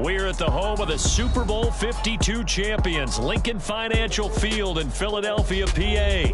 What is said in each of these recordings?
We're at the home of the Super Bowl 52 champions, Lincoln Financial Field in Philadelphia, PA.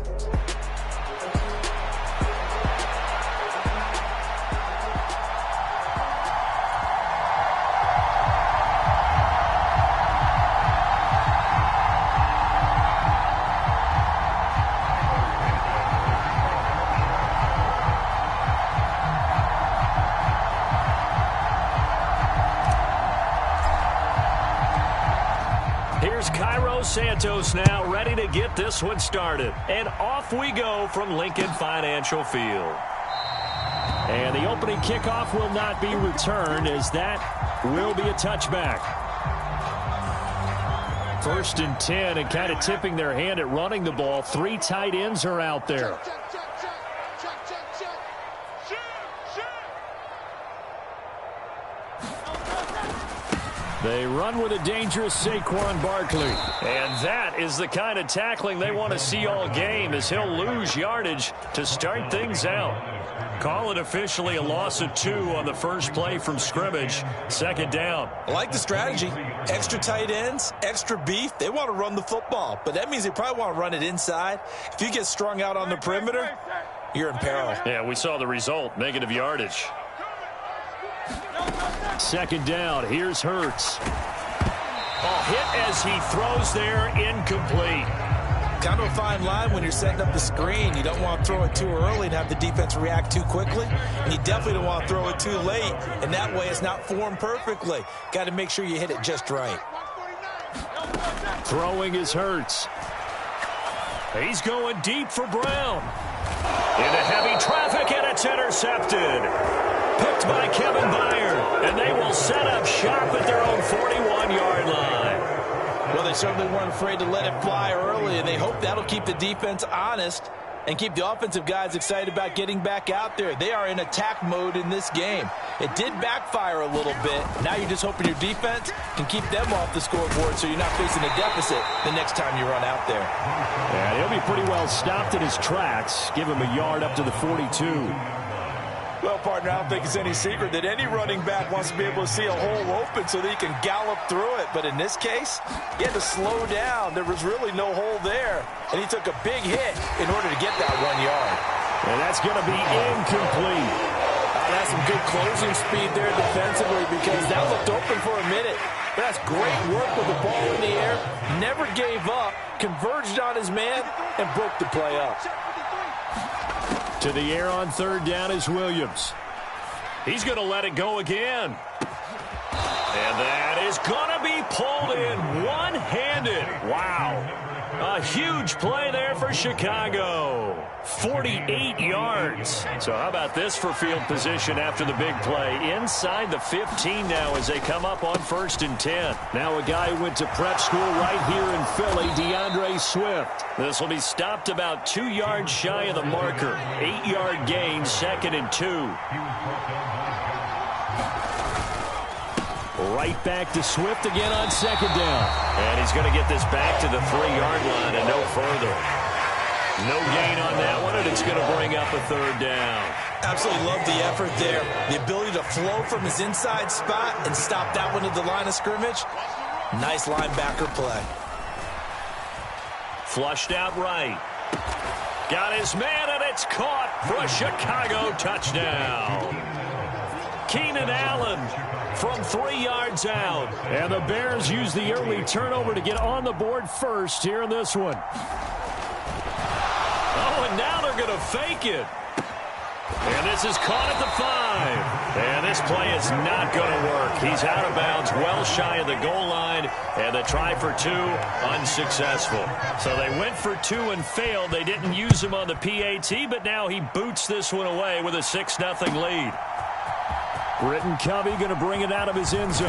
Santos now ready to get this one started. And off we go from Lincoln Financial Field. And the opening kickoff will not be returned, as that will be a touchback. 1st and 10, and kind of tipping their hand at running the ball. 3 tight ends are out there. They run with a dangerous Saquon Barkley. And that is the kind of tackling they want to see all game, as he'll lose yardage to start things out. Call it officially a loss of 2 on the first play from scrimmage. 2nd down. I like the strategy. Extra tight ends, extra beef. They want to run the football, but that means they probably want to run it inside. If you get strung out on the perimeter, you're in peril. Yeah, we saw the result. Negative yardage. 2nd down. Here's Hurts. Hit as he throws there, incomplete. Kind of a fine line when you're setting up the screen. You don't want to throw it too early and have the defense react too quickly. And you definitely don't want to throw it too late. And that way it's not formed perfectly. Got to make sure you hit it just right. Throwing is Hurts. He's going deep for Brown. Into heavy traffic, and it's intercepted. Picked by Kevin Byard, and they will set up shop at their own 41-yard line. Well, they certainly weren't afraid to let it fly early, and they hope that'll keep the defense honest and keep the offensive guys excited about getting back out there. They are in attack mode in this game. It did backfire a little bit. Now you're just hoping your defense can keep them off the scoreboard so you're not facing a deficit the next time you run out there. Yeah, he'll be pretty well stopped in his tracks. Give him a yard up to the 42. Well, partner, I don't think it's any secret that any running back wants to be able to see a hole open so that he can gallop through it. But in this case, he had to slow down. There was really no hole there, and he took a big hit in order to get that 1 yard. And that's going to be incomplete. That's some good closing speed there defensively, because that looked open for a minute. But that's great work with the ball in the air. Never gave up, converged on his man, and broke the play up. To the air on 3rd down is Williams. He's going to let it go again. And that is going to be pulled in one-handed. Wow. A huge play there for Chicago. 48 yards. So how about this for field position after the big play? Inside the 15 now as they come up on 1st and 10. Now a guy who went to prep school right here in Philly, DeAndre Swift. This will be stopped about 2 yards shy of the marker. 8-yard gain, 2nd and 2. Right back to Swift again on 2nd down. And he's going to get this back to the 3-yard line and no further. No gain on that one, and it's going to bring up a 3rd down. Absolutely love the effort there. The ability to flow from his inside spot and stop that one at the line of scrimmage. Nice linebacker play. Flushed out right. Got his man, and it's caught for a Chicago touchdown. Keenan Allen from 3 yards out. And the Bears use the early turnover to get on the board first here in this one. Oh, and now they're going to fake it. And this is caught at the 5. And this play is not going to work. He's out of bounds, well shy of the goal line. And the try for 2, unsuccessful. So they went for 2 and failed. They didn't use him on the PAT, but now he boots this one away with a 6-0 lead. Britton Covey going to bring it out of his end zone.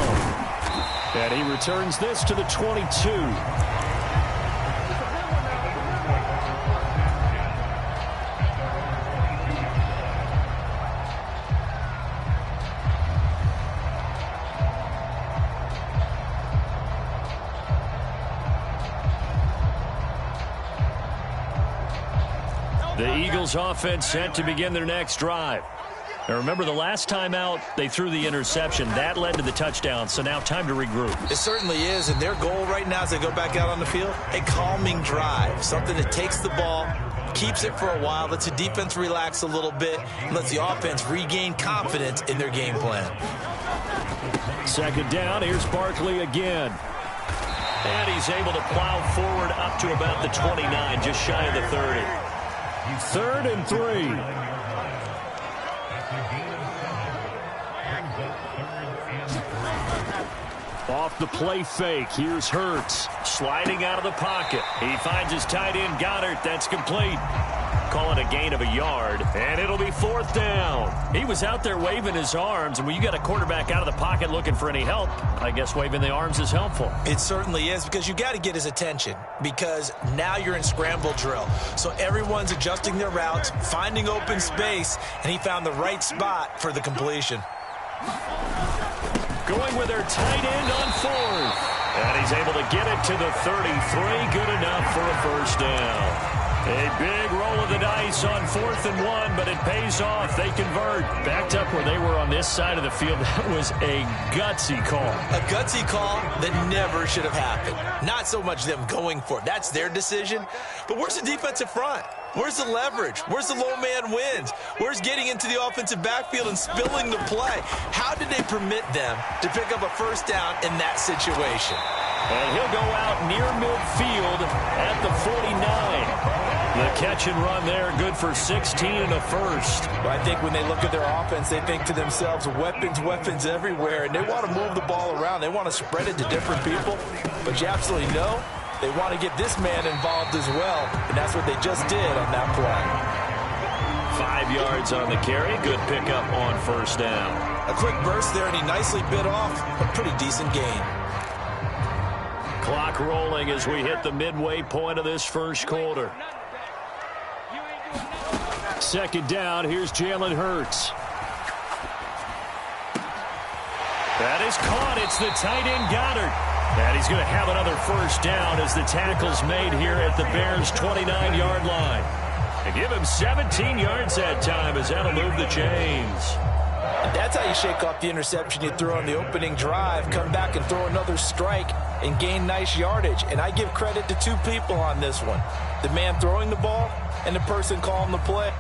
And he returns this to the 22. The Eagles offense set to begin their next drive. Now remember, the last time out, they threw the interception. That led to the touchdown, so now time to regroup. It certainly is, and their goal right now as they go back out on the field, a calming drive, something that takes the ball, keeps it for a while, lets the defense relax a little bit, and lets the offense regain confidence in their game plan. Second down, here's Barkley again. And he's able to plow forward up to about the 29, just shy of the 30. 3rd and 3. Off the play fake, here's Hurts. Sliding out of the pocket. He finds his tight end, Goddard. That's complete. Call it a gain of a yard, and it'll be 4th down. He was out there waving his arms, and when you got a quarterback out of the pocket looking for any help, I guess waving the arms is helpful. It certainly is, because you got to get his attention, because now you're in scramble drill. So everyone's adjusting their routes, finding open space, and he found the right spot for the completion. Going with their tight end on 4th. And he's able to get it to the 33. Good enough for a 1st down. A big roll of the dice on 4th and 1, but it pays off. They convert. Backed up where they were on this side of the field. That was a gutsy call. A gutsy call that never should have happened. Not so much them going for it. That's their decision. But where's the defensive front? Where's the leverage? Where's the low man wins? Where's getting into the offensive backfield and spilling the play? How did they permit them to pick up a 1st down in that situation? And he'll go out near midfield at the 49. The catch and run there, good for 16 and a 1st. Well, I think when they look at their offense, they think to themselves, weapons, weapons everywhere, and they want to move the ball around. They want to spread it to different people, but you absolutely know they want to get this man involved as well, and that's what they just did on that play. 5 yards on the carry, good pickup on 1st down. A quick burst there, and he nicely bit off a pretty decent gain. Clock rolling as we hit the midway point of this 1st quarter. 2nd down, here's Jalen Hurts. That is caught. It's the tight end, Goddard. And he's going to have another 1st down as the tackle's made here at the Bears' 29-yard line. And give him 17 yards that time as that'll move the chains. And that's how you shake off the interception you threw on the opening drive, come back and throw another strike and gain nice yardage. And I give credit to 2 people on this one. The man throwing the ball and the person calling the play.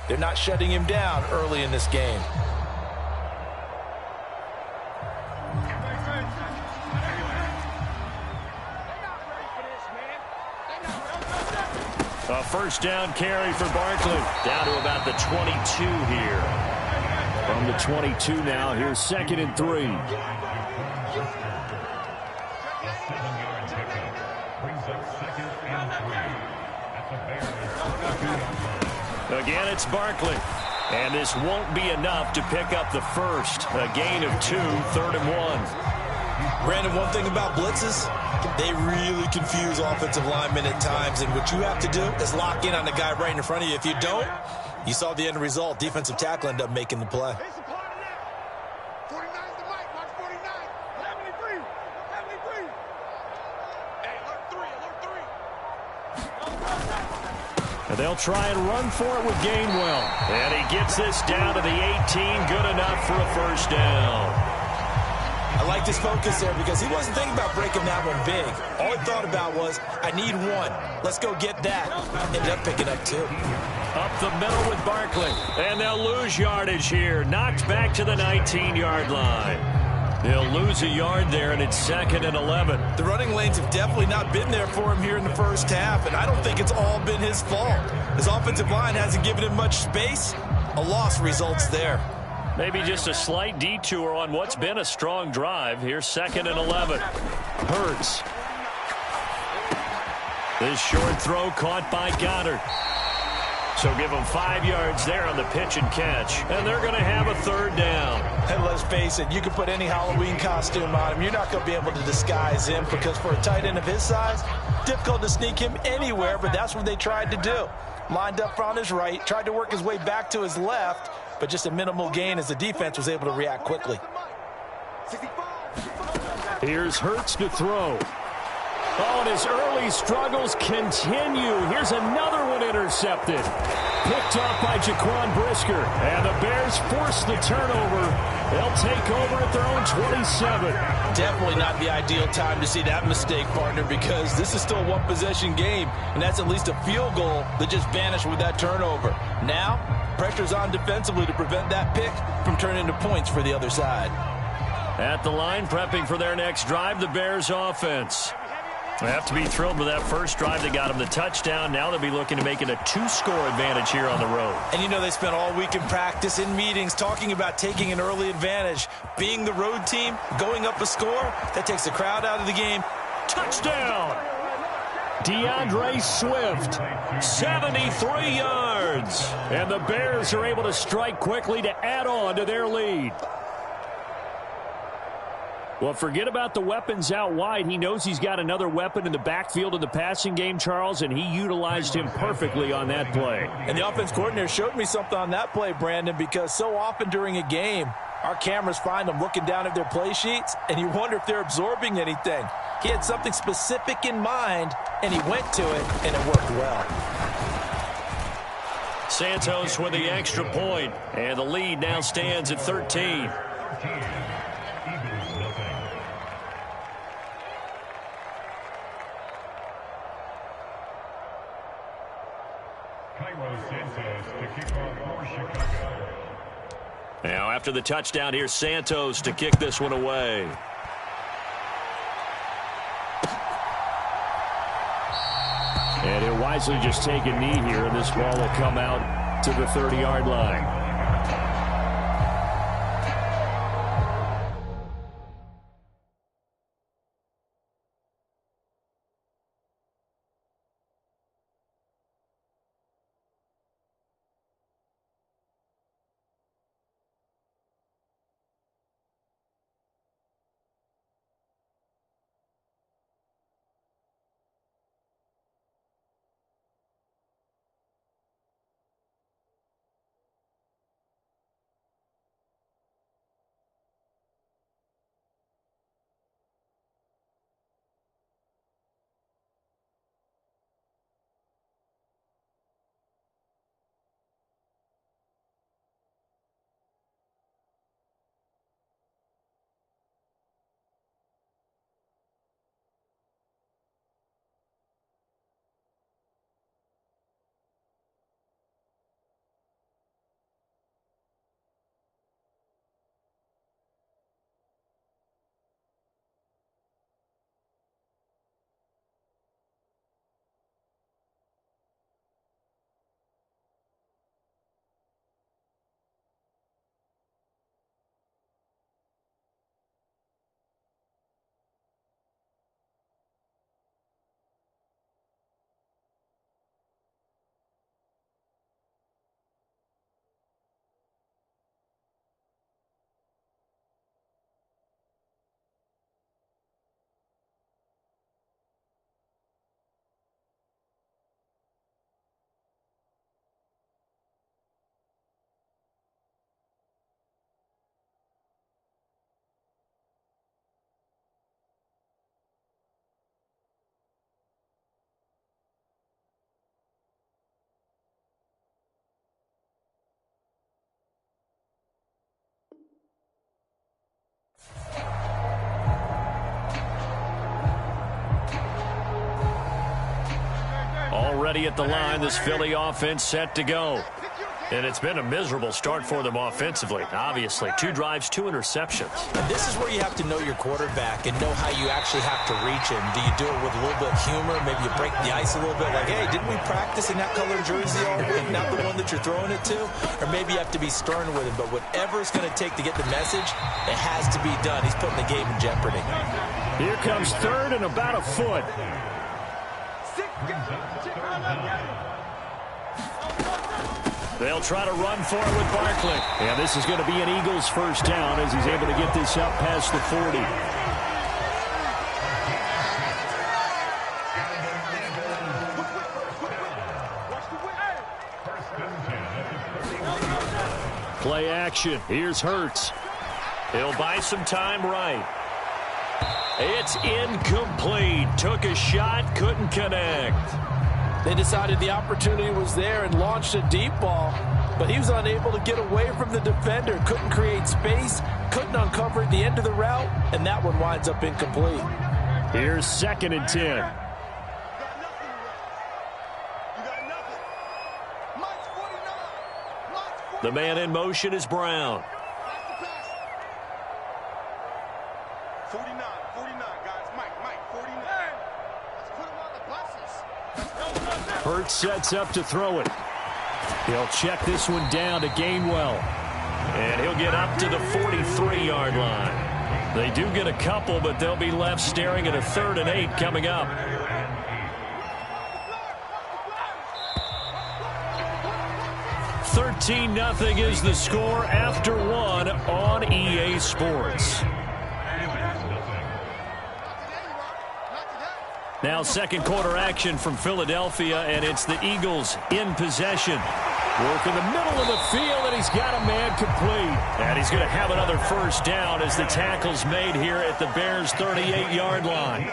They're not shutting him down early in this game. A 1st down carry for Barkley. Down to about the 22 here. From the 22 now, here's 2nd and 3. Again, it's Barkley. And this won't be enough to pick up the 1st. A gain of 2, 3rd and 1. Brandon, one thing about blitzes, they really confuse offensive linemen at times. And what you have to do is lock in on the guy right in front of you. If you don't, you saw the end result. Defensive tackle ended up making the play. And they'll try and run for it with Gainwell. And he gets this down to the 18. Good enough for a 1st down. I like his focus there because he wasn't thinking about breaking that one big. All he thought about was, I need 1. Let's go get that. Ended up picking up 2. Up the middle with Barkley. And they'll lose yardage here. Knocked back to the 19-yard line. They'll lose a yard there, and it's 2nd and 11. The running lanes have definitely not been there for him here in the 1st half, and I don't think it's all been his fault. His offensive line hasn't given him much space. A loss results there. Maybe just a slight detour on what's been a strong drive. Here's 2nd and 11. Hurts. This short throw caught by Goddard. So give them 5 yards there on the pitch and catch. And they're going to have a third down. And let's face it, you can put any Halloween costume on him. You're not going to be able to disguise him because for a tight end of his size, difficult to sneak him anywhere, but that's what they tried to do. Lined up on his right, tried to work his way back to his left, but just a minimal gain as the defense was able to react quickly. Here's Hurts to throw. Oh, and his early struggles continue. Here's another one intercepted. Picked up by Jaquan Brisker. And the Bears force the turnover. They'll take over at their own 27. Definitely not the ideal time to see that mistake, partner, because this is still a one-possession game, and that's at least a field goal that just vanished with that turnover. Now, pressure's on defensively to prevent that pick from turning into points for the other side. At the line, prepping for their next drive, the Bears offense. They have to be thrilled with that first drive that got them the touchdown. Now they'll be looking to make it a 2-score advantage here on the road. And you know they spent all week in practice, in meetings, talking about taking an early advantage. Being the road team, going up a score, that takes the crowd out of the game. Touchdown! DeAndre Swift, 73 yards. And the Bears are able to strike quickly to add on to their lead. Well, forget about the weapons out wide. He knows he's got another weapon in the backfield in the passing game, Charles, and he utilized him perfectly on that play. And the offense coordinator showed me something on that play, Brandon, because so often during a game, our cameras find them looking down at their play sheets, and you wonder if they're absorbing anything. He had something specific in mind, and he went to it, and it worked well. Santos with the extra point, and the lead now stands at 13. Now, after the touchdown, here's Santos to kick this one away. And he'll wisely just take a knee here, and this ball will come out to the 30-yard line. Already at the line, this Philly offense set to go. And it's been a miserable start for them offensively. Obviously, 2 drives, 2 interceptions. And this is where you have to know your quarterback and know how you actually have to reach him. Do you do it with a little bit of humor? Maybe you break the ice a little bit like, hey, didn't we practice in that colored jersey all week, not the one that you're throwing it to? Or maybe you have to be stern with him. But whatever it's going to take to get the message, it has to be done. He's putting the game in jeopardy. Here comes third and about a foot. They'll try to run for it with Barkley. And this is going to be an Eagles first down as he's able to get this up past the 40. Play action. Here's Hurts. He'll buy some time right. It's incomplete. Took a shot, couldn't connect. They decided the opportunity was there and launched a deep ball, but he was unable to get away from the defender. Couldn't create space, couldn't uncover at the end of the route, and that one winds up incomplete. Here's 2nd and 10. The man in motion is Brown. 49, guys. Mike, 49. Let's put him on the buses. Hurts sets up to throw it. He'll check this one down to Gainwell. And he'll get up to the 43-yard line. They do get a couple, but they'll be left staring at a 3rd and 8 coming up. $13-0 is the score after 1 on EA Sports. Now 2nd quarter action from Philadelphia, and it's the Eagles in possession. Work in the middle of the field, and he's got a man complete. And he's going to have another first down as the tackle's made here at the Bears' 38-yard line.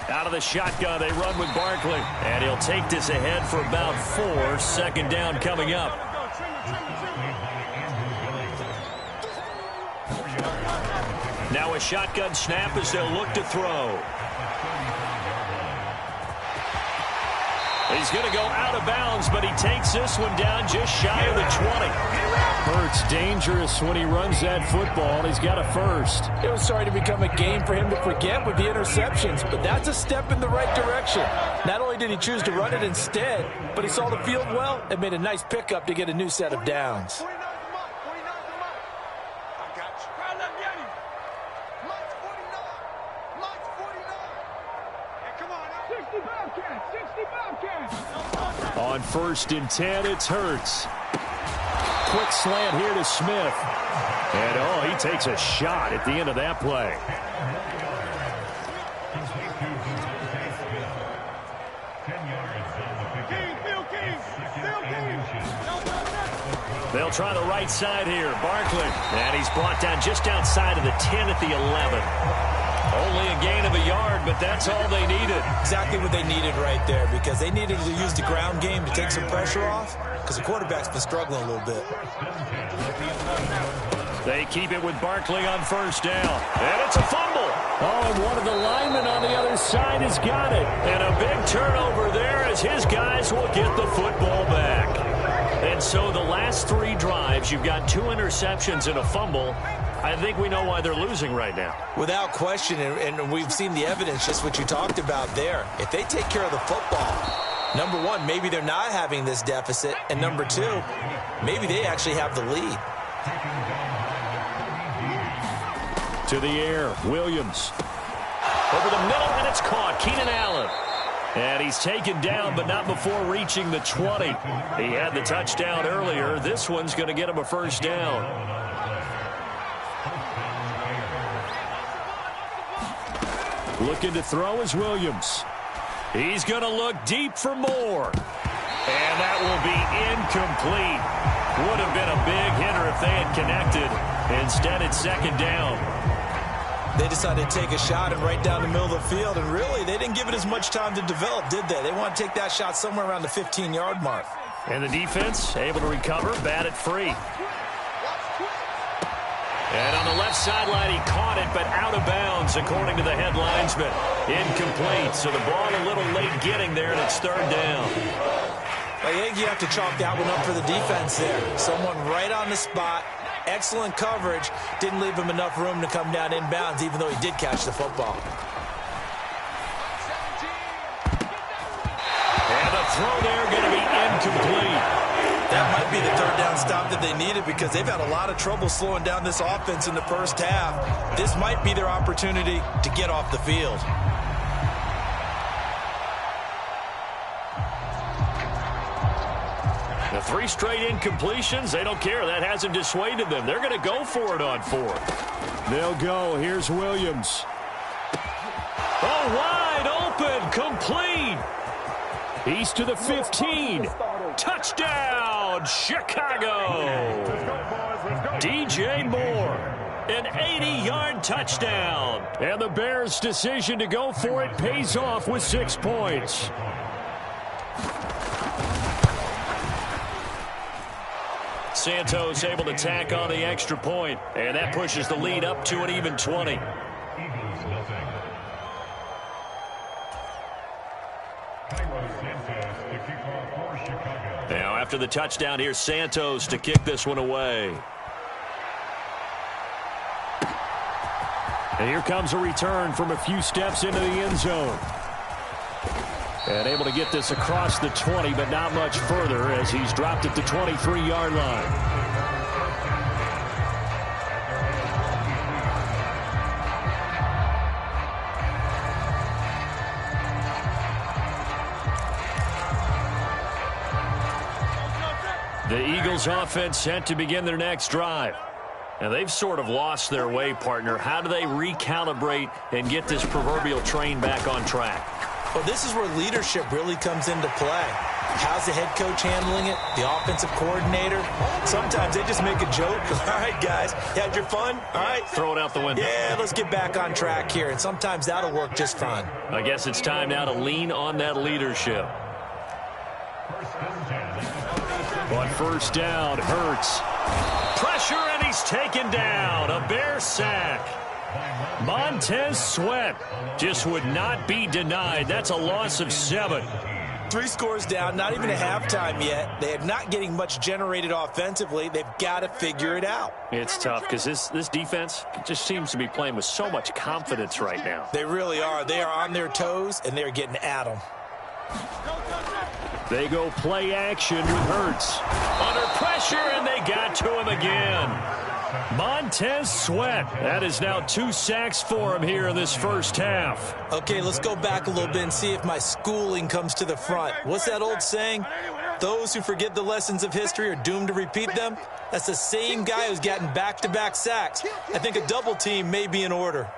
Out of the shotgun, they run with Barkley. And he'll take this ahead for about 4. 2nd down coming up. Now a shotgun snap as they'll look to throw. He's going to go out of bounds, but he takes this one down just shy of the 20. Hurts dangerous when he runs that football. He's got a first. It was starting to become a game for him to forget with the interceptions, but that's a step in the right direction. Not only did he choose to run it instead, but he saw the field well and made a nice pickup to get a new set of downs. On 1st and 10, it's Hurts. Quick slant here to Smith. And, oh, he takes a shot at the end of that play. They'll try the right side here. Barkley. And he's brought down just outside of the 10 at the 11. Only a gain of a yard, but that's all they needed. Exactly what they needed right there, because they needed to use the ground game to take some pressure off, because the quarterback's been struggling a little bit. They keep it with Barkley on 1st down. And it's a fumble. Oh, and one of the linemen on the other side has got it. And a big turnover there as his guys will get the football back. And so the last 3 drives, you've got 2 interceptions and a fumble. I think we know why they're losing right now. Without question, and we've seen the evidence, just what you talked about there. If they take care of the football, number 1, maybe they're not having this deficit, and number 2, maybe they actually have the lead. To the air, Williams. Over the middle, and it's caught. Keenan Allen. And he's taken down, but not before reaching the 20. He had the touchdown earlier. This one's going to get him a first down. Looking to throw is Williams. He's going to look deep for more. And that will be incomplete. Would have been a big hitter if they had connected. Instead, it's 2nd down. They decided to take a shot and right down the middle of the field, and really, they didn't give it as much time to develop, did they? They want to take that shot somewhere around the 15-yard mark. And the defense able to recover, bat it free. And on the left sideline, he caught it, but out of bounds, according to the head linesman. Incomplete, so the ball a little late getting there, and it's 3rd down. I think you have to chalk that one up for the defense there. Someone right on the spot, excellent coverage, didn't leave him enough room to come down inbounds, even though he did catch the football. And the throw there going to be incomplete. That might be the 3rd down stop that they needed, because they've had a lot of trouble slowing down this offense in the first half. This might be their opportunity to get off the field. The 3 straight incompletions, they don't care. That hasn't dissuaded them. They're going to go for it on 4th. They'll go. Here's Williams. Oh, wide open, complete. He's to the 15. Touchdown, Chicago. DJ Moore, an 80-yard touchdown. And the Bears' decision to go for it pays off with 6 points. Santos able to tack on the extra point, and that pushes the lead up to an even 20. Now after the touchdown, here's Santos to kick this one away. And here comes a return from a few steps into the end zone. And able to get this across the 20, but not much further as he's dropped at the 23-yard line. The Eagles offense set to begin their next drive. And they've sort of lost their way, partner. How do they recalibrate and get this proverbial train back on track? Well, this is where leadership really comes into play. How's the head coach handling it? The offensive coordinator? Sometimes they just make a joke. All right, guys, you had your fun? All right. Throw it out the window. Yeah, let's get back on track here. And sometimes that'll work just fine. I guess it's time now to lean on that leadership. On 1st down, Hurts. Pressure, and he's taken down. A Bear sack. Montez Sweat just would not be denied. That's a loss of 7. 3 scores down, not even a halftime yet. They are not getting much generated offensively. They've got to figure it out. It's tough because this defense just seems to be playing with so much confidence right now. They really are. They are on their toes, and they're getting at them. They go play action with Hurts. Under pressure, and they got to him again. Montez Sweat. That is now 2 sacks for him here in this first half. Okay, let's go back a little bit and see if my schooling comes to the front. What's that old saying? Those who forget the lessons of history are doomed to repeat them. That's the same guy who's gotten back-to-back sacks. I think a double team may be in order.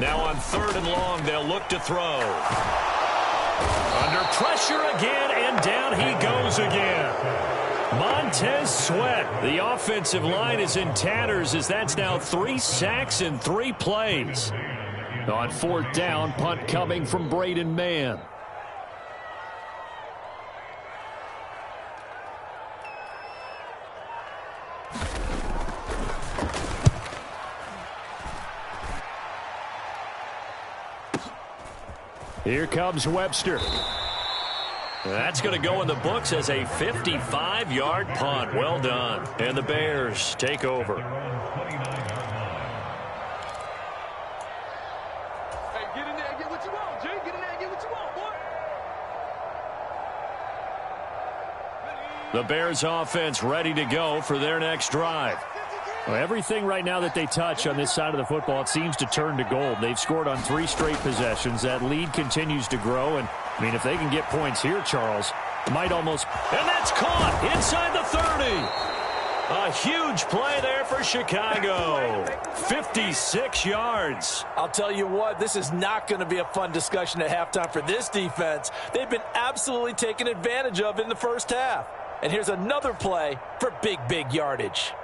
Now on 3rd and long, they'll look to throw. Under pressure again, and down he goes again. Montez Sweat. The offensive line is in tatters as that's now 3 sacks in 3 plays. On 4th down, punt coming from Braden Mann. Here comes Webster. That's going to go in the books as a 55-yard punt. Well done. And the Bears take over. Hey, get in there and get what you want, G. Get in there and get what you want, boy. The Bears offense ready to go for their next drive. Well, everything right now that they touch on this side of the football, it seems to turn to gold. They've scored on 3 straight possessions. That lead continues to grow. And, I mean, if they can get points here, Charles, it might almost... And that's caught inside the 30. A huge play there for Chicago. 56 yards. I'll tell you what, this is not going to be a fun discussion at halftime for this defense. They've been absolutely taken advantage of in the first half. And here's another play for big yardage.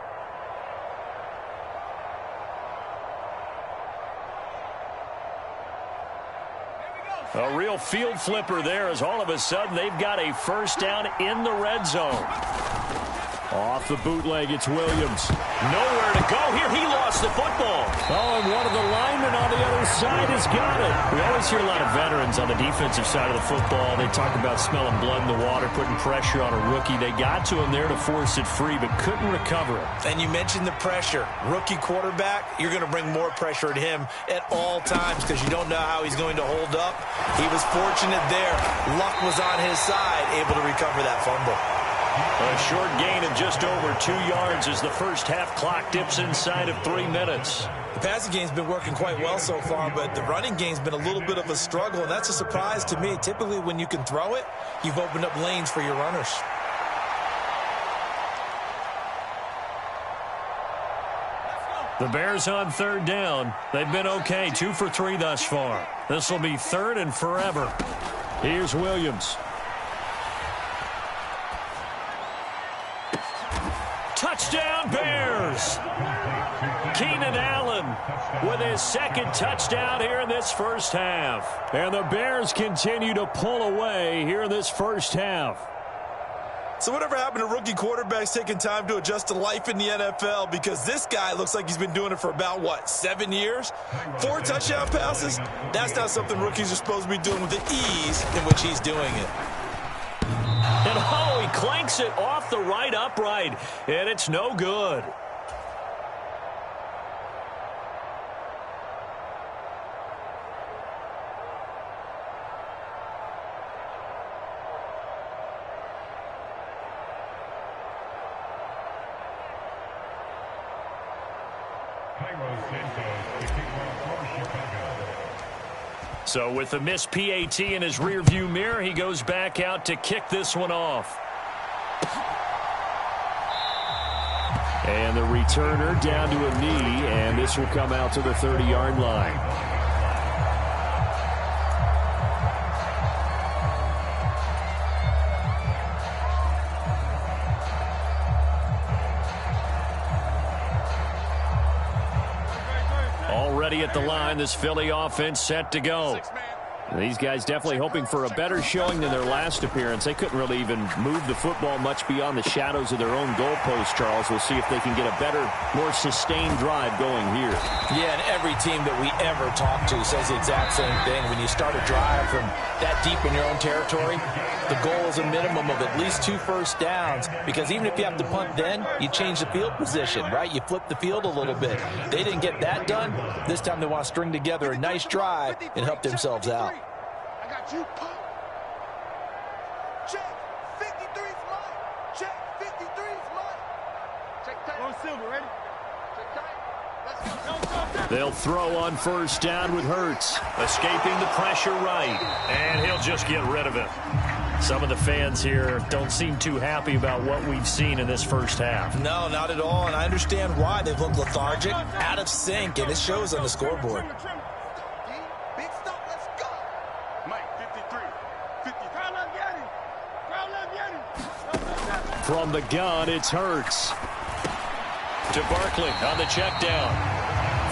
A real field flipper there as all of a sudden they've got a first down in the red zone. Off the bootleg, it's Williams. Nowhere to go here. He lost the football. Oh, and one of the linemen on the other side has got it. We always hear a lot of veterans on the defensive side of the football. They talk about smelling blood in the water, putting pressure on a rookie. They got to him there to force it free, but couldn't recover it. And you mentioned the pressure. Rookie quarterback, you're going to bring more pressure at him at all times because you don't know how he's going to hold up. He was fortunate there. Luck was on his side, able to recover that fumble. A short gain of just over 2 yards as the first half clock dips inside of 3 minutes. The passing game's been working quite well so far, but the running game's been a little bit of a struggle, and that's a surprise to me. Typically, when you can throw it, you've opened up lanes for your runners. The Bears on third down. They've been okay, 2 for 3 thus far. This will be third and forever. Here's Williams. Touchdown, Bears! Keenan Allen with his second touchdown here in this first half. And the Bears continue to pull away here in this first half. So whatever happened to rookie quarterbacks taking time to adjust to life in the NFL? Because this guy looks like he's been doing it for about, 7 years? 4 touchdown passes? That's not something rookies are supposed to be doing with the ease in which he's doing it. And he clanks it off the right upright, and it's no good. So with the missed PAT in his rearview mirror, he goes back out to kick this one off. And the returner down to a knee, and this will come out to the 30-yard line. Already at the line, this Philly offense set to go. These guys definitely hoping for a better showing than their last appearance. They couldn't really even move the football much beyond the shadows of their own goalpost, Charles. We'll see if they can get a better, more sustained drive going here. Yeah, and every team that we ever talk to says the exact same thing. When you start a drive from that deep in your own territory, the goal is a minimum of at least 2 first downs, because even if you have to punt then, you change the field position, right? You flip the field a little bit. They didn't get that done. This time they want to string together a nice drive and help themselves out. I got you, Pop. Check. 53's mine. Check. 53's mine. Check tight. On Silver, ready? Check tight. Let's go. They'll throw on first down with Hurts. Escaping the pressure right. And he'll just get rid of it. Some of the fans here don't seem too happy about what we've seen in this first half. No, not at all, and I understand why. They've looked lethargic, out of sync, and it shows on the scoreboard. Big stop. Let's go. Mike, 53. 50. Crowd left, get him. Crowd left, get him. From the gun, it's Hurts. To Barkley on the check down.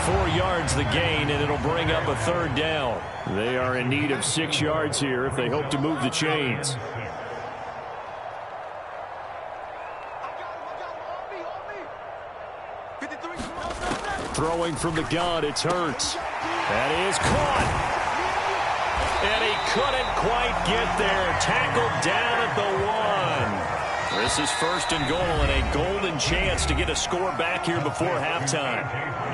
4 yards the gain, and it'll bring up a third down. They are in need of 6 yards here if they hope to move the chains. Throwing from the gun, it's Hurts. That is caught. And he couldn't quite get there. Tackled down at the 1. This is first and goal, and a golden chance to get a score back here before halftime.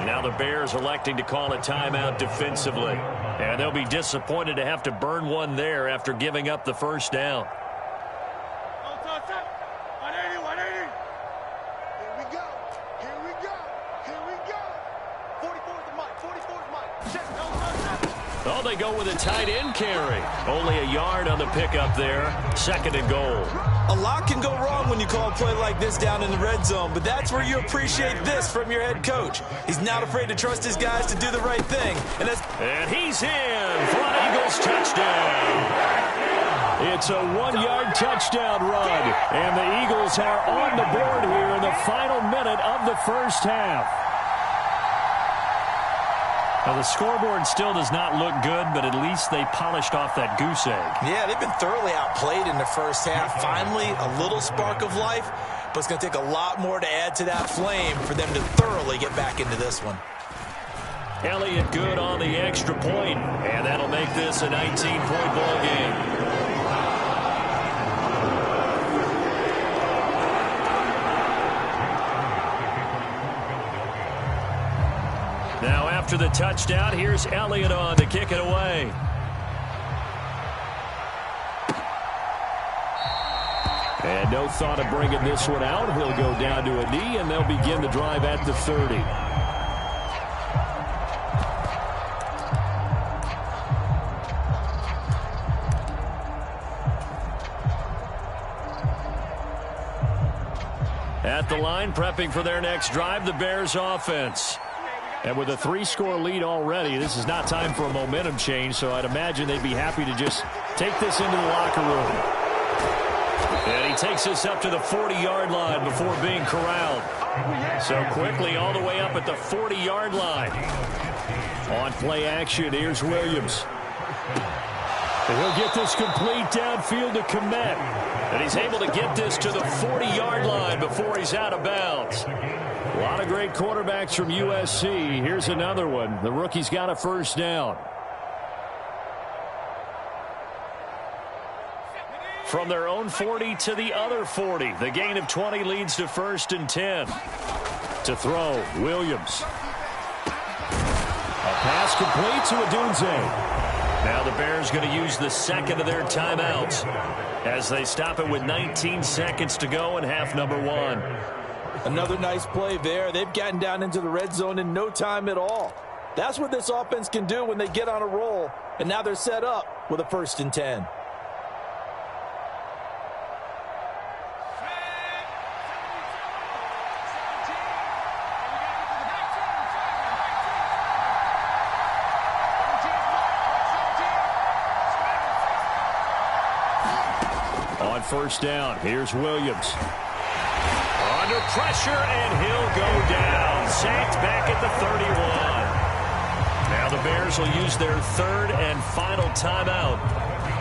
Now the Bears electing to call a timeout defensively. And they'll be disappointed to have to burn one there after giving up the first down. 180, 180. Here we go. Here we go. Here we go. 44's the mic. 44's mic. Check. Oh, they go with a tight end carry. Only a yard on the pickup there. Second and goal. A lot can go wrong when you call a play like this down in the red zone, but that's where you appreciate this from your head coach. He's not afraid to trust his guys to do the right thing. And he's in for an Eagles touchdown. It's a 1-yard touchdown run, and the Eagles are on the board here in the final minute of the first half. Now, the scoreboard still does not look good, but at least they polished off that goose egg. Yeah, they've been thoroughly outplayed in the first half. Finally, a little spark of life, but it's going to take a lot more to add to that flame for them to thoroughly get back into this one. Elliott good on the extra point, and that'll make this a 19-point ball game. Now after the touchdown, here's Elliott on to kick it away. And no thought of bringing this one out. He'll go down to a knee, and they'll begin the drive at the 30. At the line, prepping for their next drive, the Bears offense. And with a 3-score lead already, this is not time for a momentum change, so I'd imagine they'd be happy to just take this into the locker room. And he takes this up to the 40-yard line before being corralled. So quickly all the way up at the 40-yard line. On play action, here's Williams. And he'll get this complete downfield to Kmet. And he's able to get this to the 40-yard line before he's out of bounds. A lot of great quarterbacks from USC. Here's another one. The rookie's got a first down. From their own 40 to the other 40. The gain of 20 leads to 1st and 10. To throw, Williams. A pass complete to Donzell. Now the Bears going to use the second of their timeouts as they stop it with 19 seconds to go in half number 1. Another nice play there. They've gotten down into the red zone in no time at all. That's what this offense can do when they get on a roll. And now they're set up with a 1st and 10. On first down, here's Williams. Under pressure, and he'll go down. Sacked back at the 31. Now the Bears will use their 3rd and final timeout.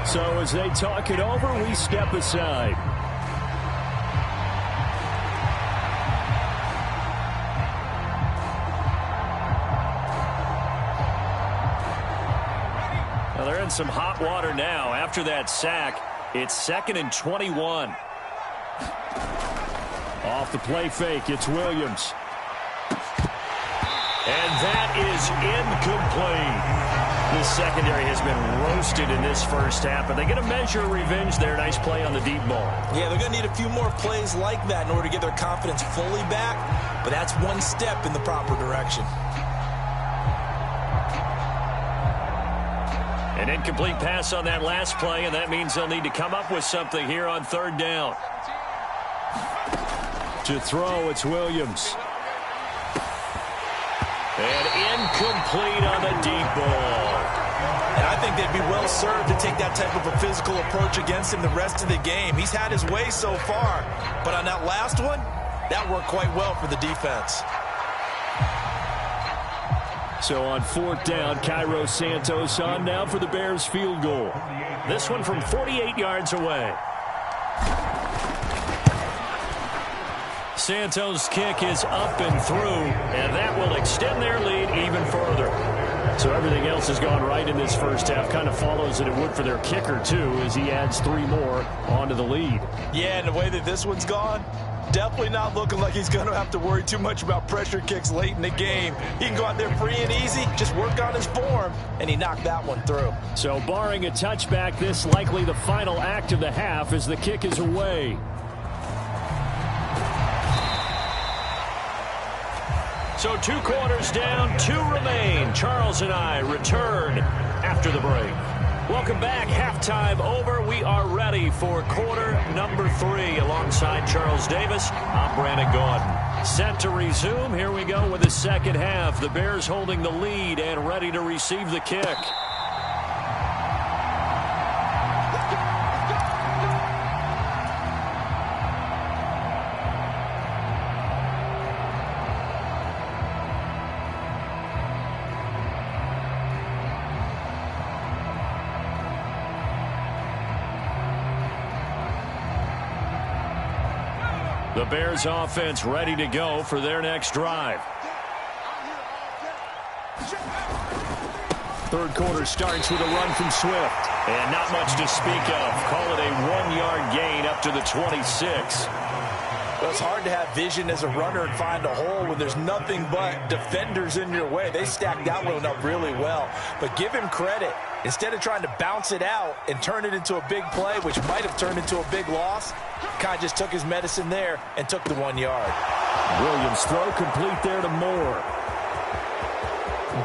So as they talk it over, we step aside. Well, they're in some hot water now. After that sack, it's 2nd and 21. Off the play fake, it's Williams. And that is incomplete. The secondary has been roasted in this first half, but they get a measure of revenge there. Nice play on the deep ball. Yeah, they're going to need a few more plays like that in order to get their confidence fully back, but that's one step in the proper direction. An incomplete pass on that last play, and that means they'll need to come up with something here on 3rd down. To throw, it's Williams. And incomplete on the deep ball. And I think they'd be well served to take that type of a physical approach against him the rest of the game. He's had his way so far, but on that last one, that worked quite well for the defense. So on 4th down, Cairo Santos on now for the Bears field goal. This one from 48 yards away. Santos' kick is up and through, and that will extend their lead even further. So everything else has gone right in this first half. Kind of follows that it would for their kicker, too, as he adds 3 more onto the lead. Yeah, and the way that this one's gone, definitely not looking like he's going to have to worry too much about pressure kicks late in the game. He can go out there free and easy, just work on his form, and he knocked that one through. So barring a touchback, this likely the final act of the half as the kick is away. So 2 quarters down, 2 remain. Charles and I return after the break. Welcome back. Halftime over. We are ready for quarter number 3. Alongside Charles Davis, I'm Brandon Gaudin. Set to resume. Here we go with the second half. The Bears holding the lead and ready to receive the kick. The Bears offense ready to go for their next drive. Third quarter starts with a run from Swift. And not much to speak of. Call it a 1-yard gain up to the 26. Well, it's hard to have vision as a runner and find a hole when there's nothing but defenders in your way. They stacked that one up really well. But give him credit. Instead of trying to bounce it out and turn it into a big play, which might have turned into a big loss, kind of just took his medicine there and took the 1 yard. Williams throw complete there to Moore.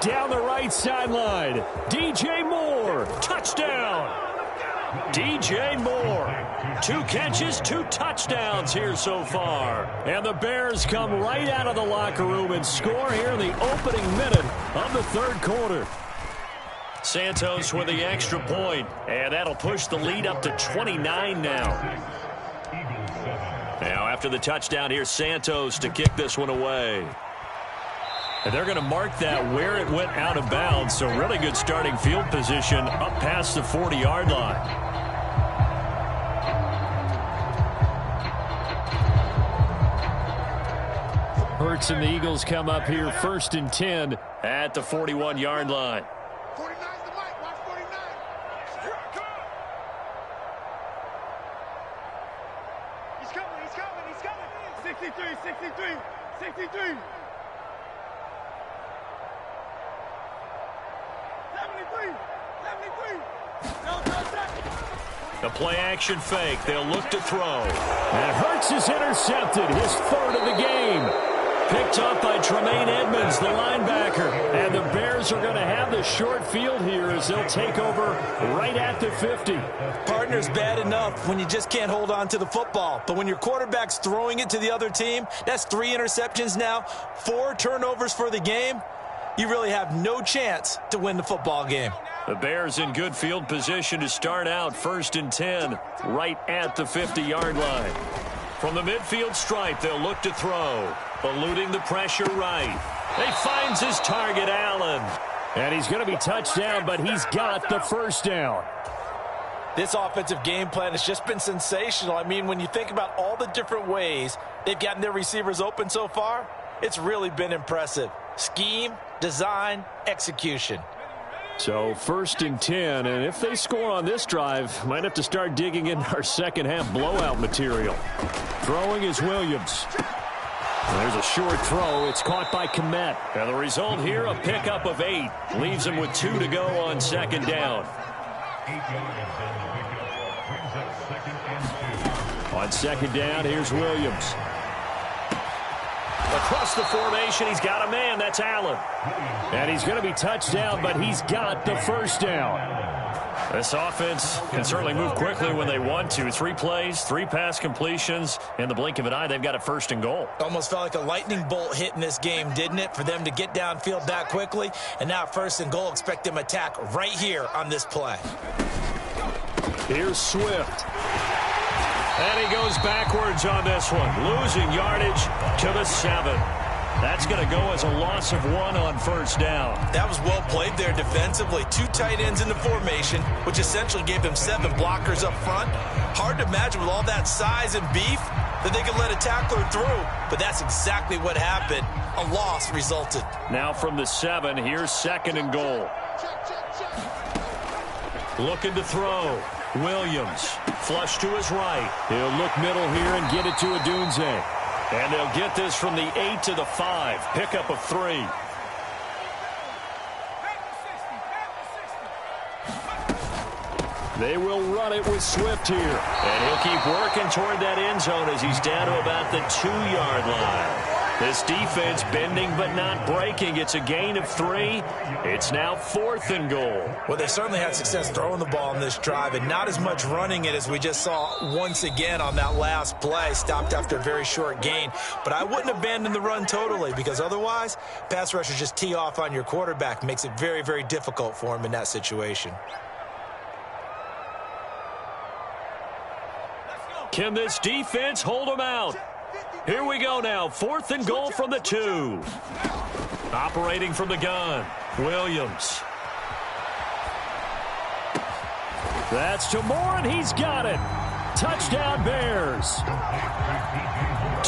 Down the right sideline, DJ Moore, touchdown. DJ Moore. 2 catches, 2 touchdowns here so far. And the Bears come right out of the locker room and score here in the opening minute of the third quarter. Santos with the extra point, and that'll push the lead up to 29 now. Now after the touchdown, here's Santos to kick this one away. And they're going to mark that where it went out of bounds, so really good starting field position up past the 40-yard line. Hurts and the Eagles come up here 1st and 10 at the 41-yard line. 49's the mic. Watch 49. Here I come. He's coming. He's coming. He's coming. 63. 63. 63. 73. 73. The play-action fake. They'll look to throw. And Hurts is intercepted. His 3rd of the game. Picked up by Tremaine Edmonds, the linebacker. And the Bears are going to have the short field here as they'll take over right at the 50. Partner's bad enough when you just can't hold on to the football. But when your quarterback's throwing it to the other team, that's 3 interceptions now, 4 turnovers for the game. You really have no chance to win the football game. The Bears in good field position to start out 1st and 10 right at the 50-yard line. From the midfield stripe, they'll look to throw. Eluding the pressure right. He finds his target, Allen. And he's going to be touched down, but he's got the 1st down. This offensive game plan has just been sensational. I mean, when you think about all the different ways they've gotten their receivers open so far, it's really been impressive. Scheme, design, execution. So 1st and 10, and if they score on this drive, might have to start digging in our second half blowout material. Throwing is Williams. There's a short throw. It's caught by Kmet. And the result here, a pickup of 8. Leaves him with 2 to go on 2nd down. On 2nd down, here's Williams. Across the formation, he's got a man. That's Allen. And he's going to be touched down, but he's got the 1st down. This offense can certainly move quickly when they want to. 3 plays, 3 pass completions. In the blink of an eye, they've got a 1st and goal. Almost felt like a lightning bolt hit in this game, didn't it? For them to get downfield that quickly. And now 1st and goal, expect them to attack right here on this play. Here's Swift. And he goes backwards on this one. Losing yardage to the 7. That's going to go as a loss of 1 on 1st down. That was well played there defensively. 2 tight ends in the formation, which essentially gave them 7 blockers up front. Hard to imagine with all that size and beef that they could let a tackler through. But that's exactly what happened. A loss resulted. Now from the 7, here's 2nd and goal. Looking to throw. Williams, flush to his right. He'll look middle here and get it to Donzell. And they'll get this from the 8 to the 5. Pickup of 3. They will run it with Swift here. And he'll keep working toward that end zone as he's down to about the 2-yard line. This defense bending but not breaking. It's a gain of 3. It's now 4th and goal. Well, they certainly had success throwing the ball on this drive and not as much running it as we just saw once again on that last play. Stopped after a very short gain. But I wouldn't abandon the run totally because otherwise, pass rushers just tee off on your quarterback. Makes it very, very difficult for him in that situation. Can this defense hold them out? Here we go now. 4th and goal from the 2. Operating from the gun. Williams. That's to Moore, and he's got it. Touchdown, Bears.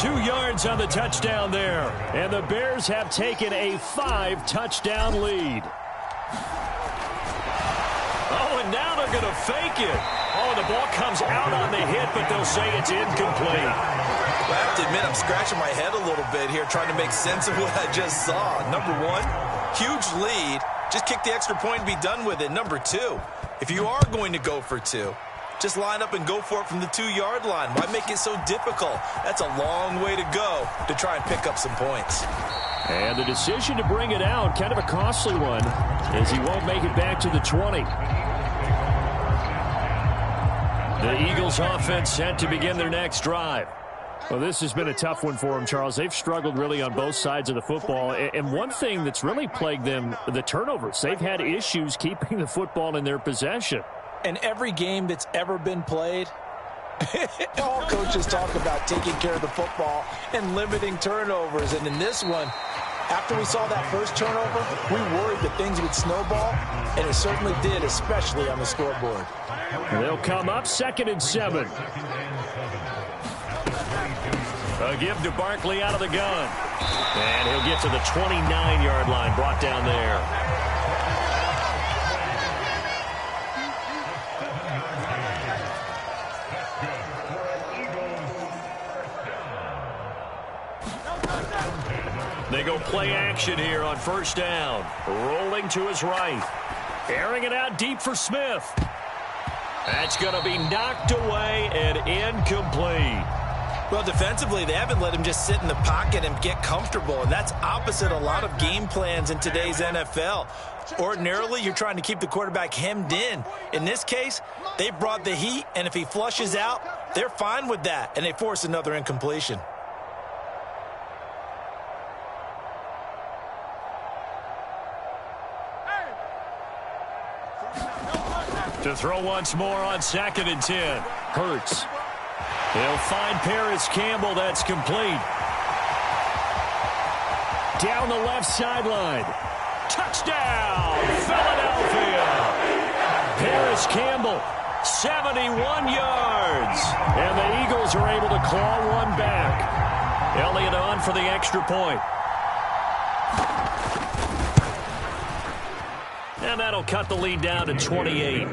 2 yards on the touchdown there. And the Bears have taken a 5-touchdown lead. Oh, and now they're going to fake it. Oh, the ball comes out on the hit, but they'll say it's incomplete. I have to admit, I'm scratching my head a little bit here trying to make sense of what I just saw. Number 1, huge lead. Just kick the extra point and be done with it. Number 2, if you are going to go for 2, just line up and go for it from the 2-yard line. Why make it so difficult? That's a long way to go to try and pick up some points. And the decision to bring it out, kind of a costly one, as he won't make it back to the 20. The Eagles offense set to begin their next drive. Well, this has been a tough one for them, Charles. They've struggled really on both sides of the football. And one thing that's really plagued them, the turnovers. They've had issues keeping the football in their possession. And every game that's ever been played, all coaches talk about taking care of the football and limiting turnovers. And in this one, after we saw that first turnover, we worried that things would snowball, and it certainly did, especially on the scoreboard. They'll come up 2nd and 7. A give to Barkley out of the gun. And he'll get to the 29-yard line, brought down there. They go play action here on first down. Rolling to his right. Airing it out deep for Smith. That's going to be knocked away and incomplete. Well, defensively, they haven't let him just sit in the pocket and get comfortable, and that's opposite a lot of game plans in today's NFL. Ordinarily, you're trying to keep the quarterback hemmed in. In this case, they brought the heat, and if he flushes out, they're fine with that, and they force another incompletion. To throw once more on 2nd and 10. Hurts. They'll find Paris Campbell. That's complete. Down the left sideline. Touchdown, Philadelphia. Paris Campbell, 71 yards. And the Eagles are able to claw one back. Elliott on for the extra point. And that'll cut the lead down to 28.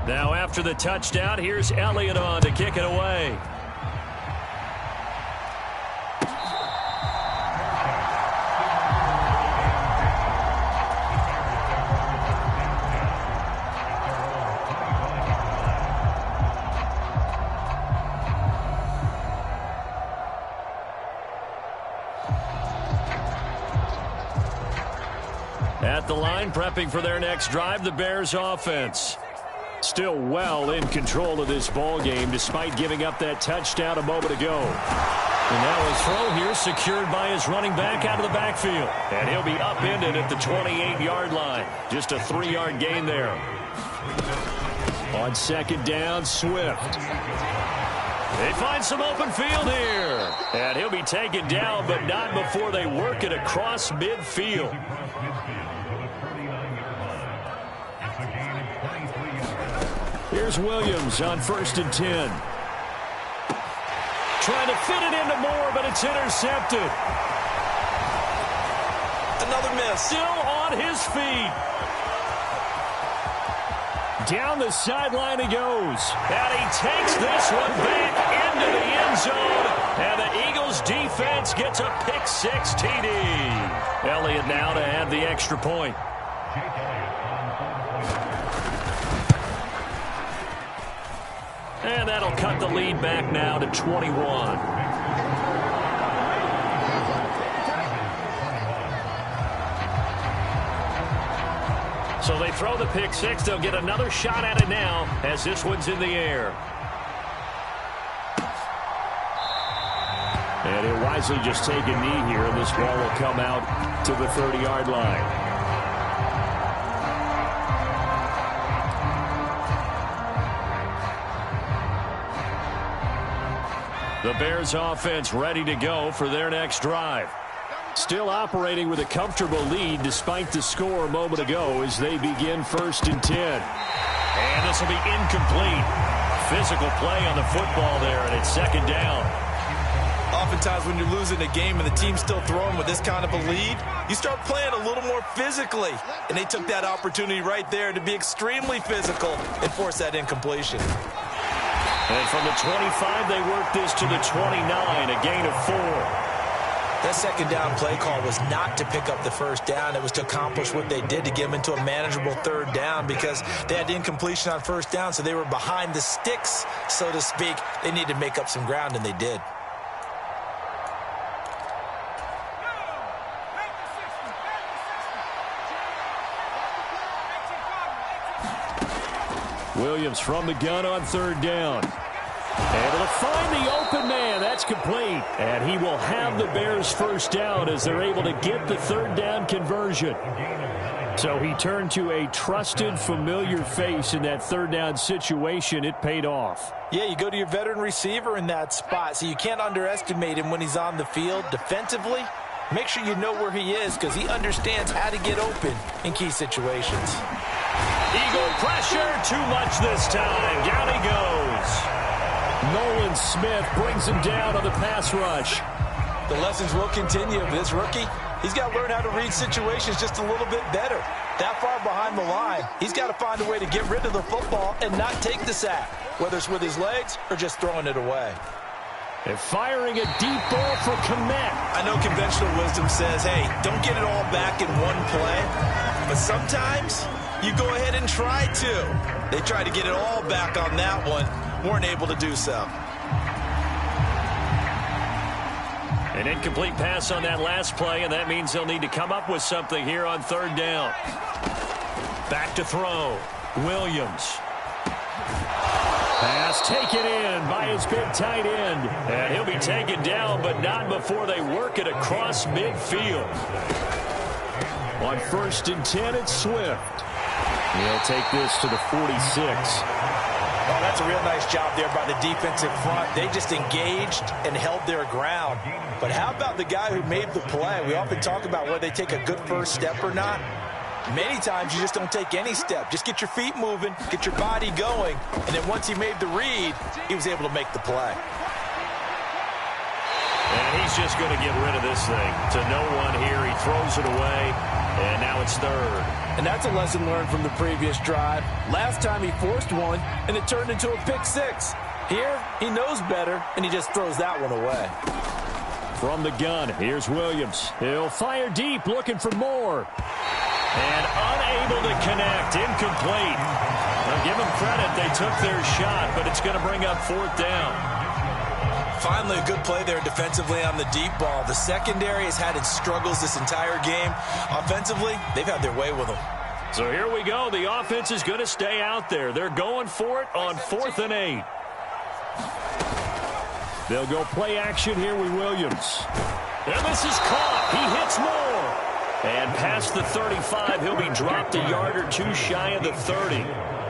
Now after the touchdown, here's Elliott on to kick it away. At the line, prepping for their next drive, the Bears offense. Still well in control of this ball game despite giving up that touchdown a moment ago. And now his throw here secured by his running back out of the backfield. And he'll be upended at the 28-yard line. Just a 3-yard gain there. On 2nd down, Swift. They find some open field here. And he'll be taken down, but not before they work it across midfield. Here's Williams on 1st and 10. Trying to fit it into Moore, but it's intercepted. Another miss. Still on his feet. Down the sideline he goes. And he takes this one back into the end zone. And the Eagles defense gets a pick-6 TD. Elliott now to add the extra point. And that'll cut the lead back now to 21. So they throw the pick-6. They'll get another shot at it now as this one's in the air. And he'll wisely just take a knee here, and this ball will come out to the 30-yard line. The Bears offense ready to go for their next drive. Still operating with a comfortable lead despite the score a moment ago as they begin 1st and 10. And this will be incomplete. Physical play on the football there, and it's 2nd down. Oftentimes when you're losing a game and the team's still throwing with this kind of a lead, you start playing a little more physically. And they took that opportunity right there to be extremely physical and force that incompletion. And from the 25, they work this to the 29, a gain of 4. That 2nd down play call was not to pick up the 1st down. It was to accomplish what they did to get them into a manageable 3rd down because they had the incompletion on 1st down, so they were behind the sticks, so to speak. They needed to make up some ground, and they did. Williams from the gun on third down. Able to find the open man. That's complete. And he will have the Bears first down as they're able to get the third down conversion. So he turned to a trusted, familiar face in that third down situation. It paid off. Yeah, you go to your veteran receiver in that spot, so you can't underestimate him when he's on the field. Defensively, make sure you know where he is because he understands how to get open in key situations. Eagle pressure, too much this time. Down he goes. Nolan Smith brings him down on the pass rush. The lessons will continue of this rookie. He's got to learn how to read situations just a little bit better. That far behind the line, he's got to find a way to get rid of the football and not take the sack, whether it's with his legs or just throwing it away. And firing a deep ball for Kmet. I know conventional wisdom says, hey, don't get it all back in one play. But sometimes you go ahead and try to. They tried to get it all back on that one. Weren't able to do so. An incomplete pass on that last play, and that means they'll need to come up with something here on third down. Back to throw. Williams. Pass taken in by his big tight end. And he'll be taken down, but not before they work it across midfield. On 1st and 10, it's Swift. He'll take this to the 46. Oh, that's a real nice job there by the defensive front. They just engaged and held their ground. But how about the guy who made the play? We often talk about whether they take a good first step or not. Many times you just don't take any step. Just get your feet moving, get your body going, and then once he made the read, he was able to make the play. And he's just going to get rid of this thing. To no one here, he throws it away, and now it's third. And that's a lesson learned from the previous drive. Last time he forced one, and it turned into a pick six. Here, he knows better, and he just throws that one away. From the gun, here's Williams. He'll fire deep, looking for more. And unable to connect, incomplete. Now give them credit, they took their shot, but it's going to bring up fourth down. Finally, a good play there defensively on the deep ball. The secondary has had its struggles this entire game. Offensively, they've had their way with them. So here we go. The offense is going to stay out there. They're going for it on 4th and 8. They'll go play action here with Williams. And this is caught. He hits more. And past the 35, he'll be dropped a yard or two shy of the 30.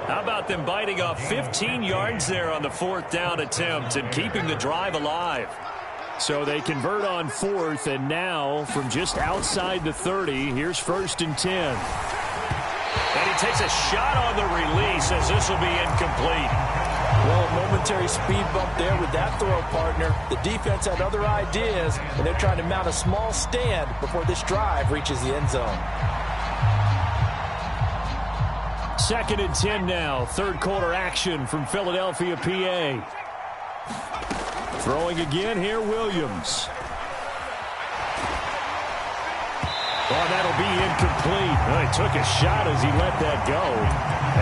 How about them biting off 15 yards there on the 4th down attempt and keeping the drive alive? So they convert on 4th, and now from just outside the 30, here's 1st and 10. And he takes a shot on the release as this will be incomplete. Well, a momentary speed bump there with that throw partner. The defense had other ideas, and they're trying to mount a small stand before this drive reaches the end zone. 2nd and 10 now. Third quarter action from Philadelphia, PA. Throwing again here, Williams. Oh, that'll be incomplete. Well, he took a shot as he let that go.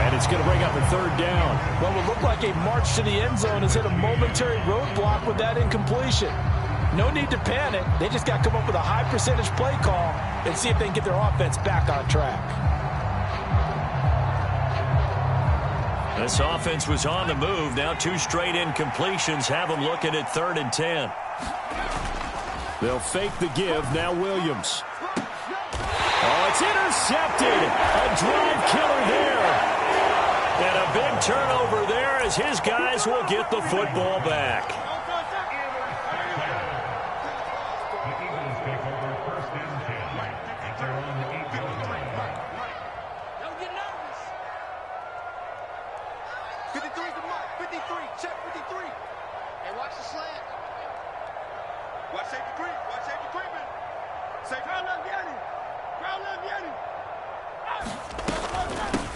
And it's going to bring up a third down. Well, it looked like a march to the end zone has hit a momentary roadblock with that incompletion. No need to panic. They just got to come up with a high percentage play call and see if they can get their offense back on track. This offense was on the move. Now 2 straight incompletions have them looking at 3rd and 10. They'll fake the give. Now Williams. Oh, it's intercepted. A drive killer there. And a big turnover there as his guys will get the football back.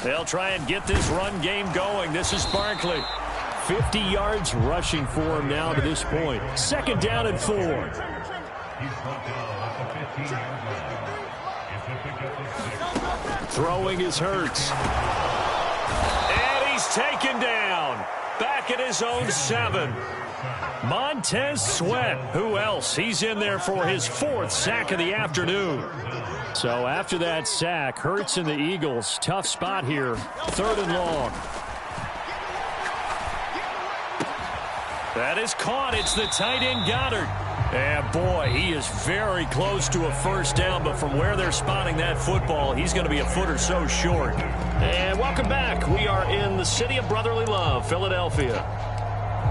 They'll try and get this run game going. This is Barkley. 50 yards rushing for him now to this point. 2nd down and 4. Throwing is Hurts. And he's taken down. Back at his own 7. Montez Sweat. Who else? He's in there for his 4th sack of the afternoon. So after that sack, Hurts and the Eagles, tough spot here. 3rd and long. That is caught. It's the tight end Goddard. And boy, he is very close to a first down, but from where they're spotting that football, he's going to be a foot or so short. And welcome back. We are in the city of brotherly love, Philadelphia.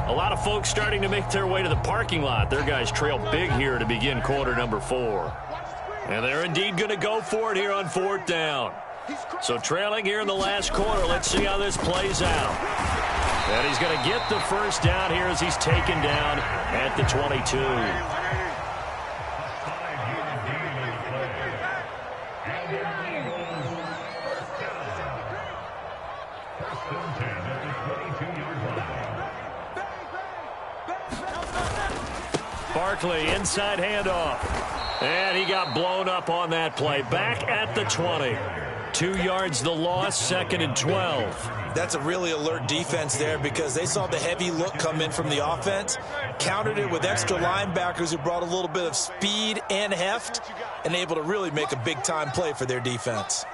A lot of folks starting to make their way to the parking lot. Their guys trail big here to begin quarter number 4. And they're indeed going to go for it here on 4th down. So trailing here in the last quarter. Let's see how this plays out. And he's going to get the first down here as he's taken down at the 22. Barkley, inside handoff. And he got blown up on that play. Back at the 20. 2 yards the loss, 2nd and 12. That's a really alert defense there because they saw the heavy look come in from the offense, countered it with extra linebackers who brought a little bit of speed and heft, and able to really make a big-time play for their defense.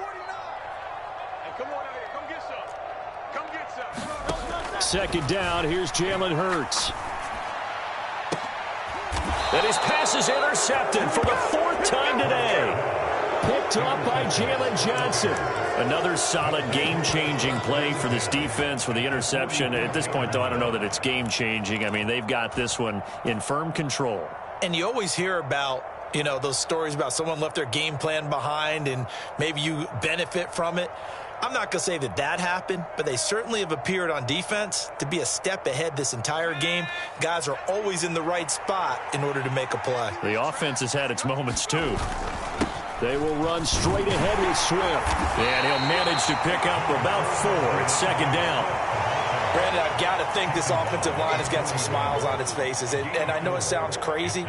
Second down, here's Jalen Hurts. And his pass is intercepted for the 4th time today. Picked up by Jalen Johnson. Another solid game-changing play for this defense with the interception. At this point, though, I don't know that it's game-changing. I mean, they've got this one in firm control. And you always hear about, you know, those stories about someone left their game plan behind and maybe you benefit from it. I'm not going to say that that happened, but they certainly have appeared on defense to be a step ahead this entire game. Guys are always in the right spot in order to make a play. The offense has had its moments, too. They will run straight ahead with Swift. And he'll manage to pick up about 4. It's 2nd down. Brandon, I've got to think this offensive line has got some smiles on its faces. And I know it sounds crazy,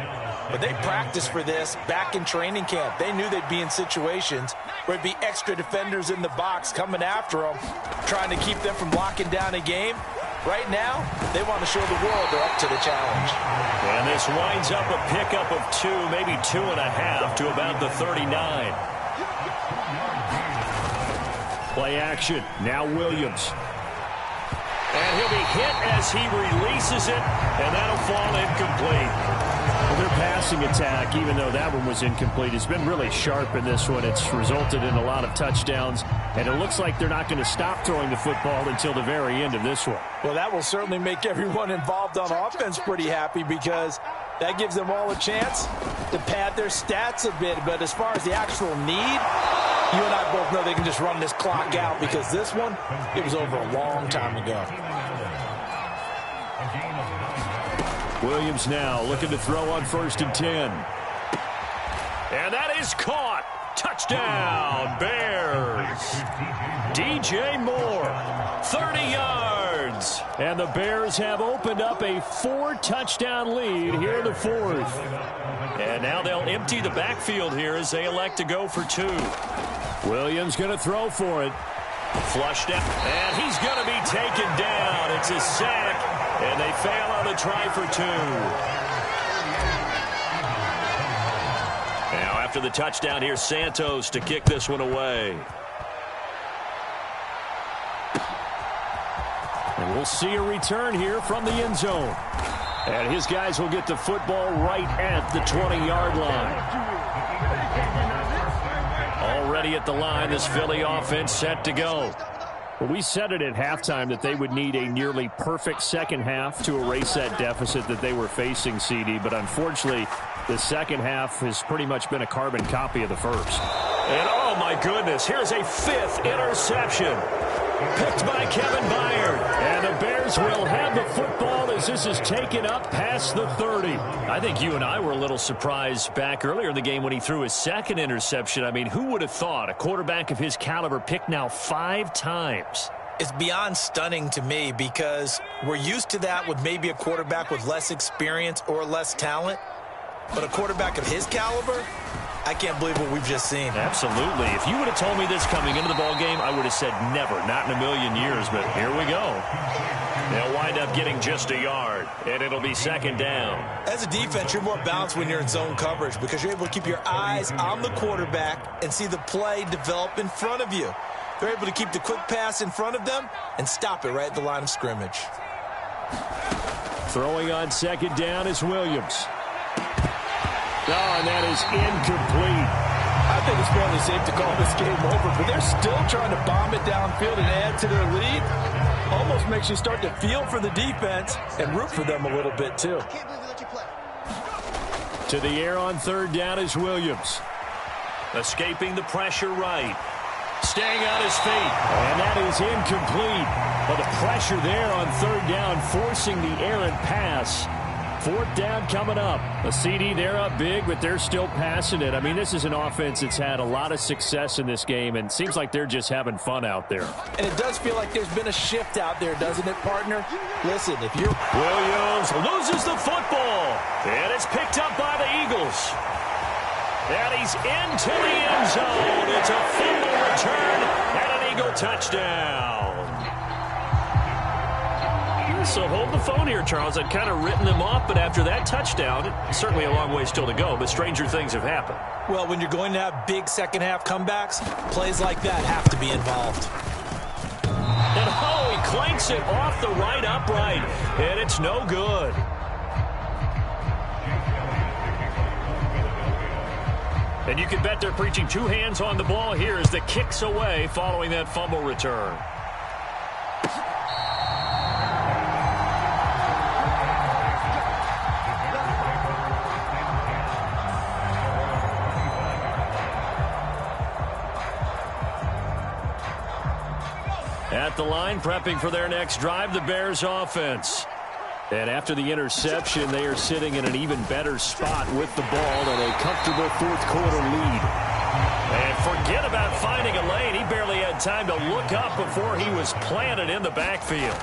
but they practiced for this back in training camp. They knew they'd be in situations where it'd be extra defenders in the box coming after them, trying to keep them from locking down a game. Right now, they want to show the world they're up to the challenge. And this winds up a pickup of 2, maybe 2.5 to about the 39. Play action. Now Williams. And he'll be hit as he releases it, and that'll fall incomplete. Well, their passing attack, even though that one was incomplete, has been really sharp in this one. It's resulted in a lot of touchdowns, and it looks like they're not going to stop throwing the football until the very end of this one. Well, that will certainly make everyone involved on offense pretty happy because that gives them all a chance to pad their stats a bit. But as far as the actual need, you and I both know they can just run this clock out because this one, it was over a long time ago. Williams now looking to throw on 1st and 10. And that is caught. Touchdown, Bears. DJ Moore, 30 yards. And the Bears have opened up a 4-touchdown lead here in the 4th. And now they'll empty the backfield here as they elect to go for 2. Williams going to throw for it. Flushed out, and he's going to be taken down. It's a sack, and they fail on the try for 2. Now, after the touchdown, here's Santos to kick this one away. And we'll see a return here from the end zone. And his guys will get the football right at the 20-yard line. Already at the line, this Philly offense set to go. Well, we said it at halftime that they would need a nearly perfect second half to erase that deficit that they were facing, CD. But unfortunately, the second half has pretty much been a carbon copy of the first. And oh my goodness, here's a 5th interception. Picked by Kevin Byard. And the Bears will have the football as this is taken up past the 30. I think you and I were a little surprised back earlier in the game when he threw his 2nd interception. I mean, who would have thought a quarterback of his caliber picked now 5 times? It's beyond stunning to me because we're used to that with maybe a quarterback with less experience or less talent. But a quarterback of his caliber, I can't believe what we've just seen. Absolutely. If you would have told me this coming into the ballgame, I would have said never, not in a million years, but here we go. They'll wind up getting just a yard, and it'll be 2nd down. As a defense, you're more balanced when you're in zone coverage because you're able to keep your eyes on the quarterback and see the play develop in front of you. They're able to keep the quick pass in front of them and stop it right at the line of scrimmage. Throwing on second down is Williams. Oh, and that is incomplete. I think it's fairly safe to call this game over, but they're still trying to bomb it downfield and add to their lead. Almost makes you start to feel for the defense and root for them a little bit, too. To the air on third down is Williams. Escaping the pressure right. Staying on his feet. And that is incomplete. But the pressure there on third down, forcing the errant pass. Fourth down coming up. A CD, they're up big, but they're still passing it. I mean, this is an offense that's had a lot of success in this game, and seems like they're just having fun out there. And it does feel like there's been a shift out there, doesn't it, partner? Listen, if you're... Williams loses the football, and it's picked up by the Eagles. And he's into the end zone. It's a fumble return and an Eagle touchdown. So hold the phone here, Charles. I'd kind of written them off, but after that touchdown, certainly a long way still to go, but stranger things have happened. Well, when you're going to have big second-half comebacks, plays like that have to be involved. And he clanks it off the right upright, and it's no good. And you can bet they're preaching two hands on the ball here as the kick's away following that fumble return. At the line, prepping for their next drive, the Bears offense. And after the interception, they are sitting in an even better spot with the ball and a comfortable fourth-quarter lead. And forget about finding a lane. He barely had time to look up before he was planted in the backfield.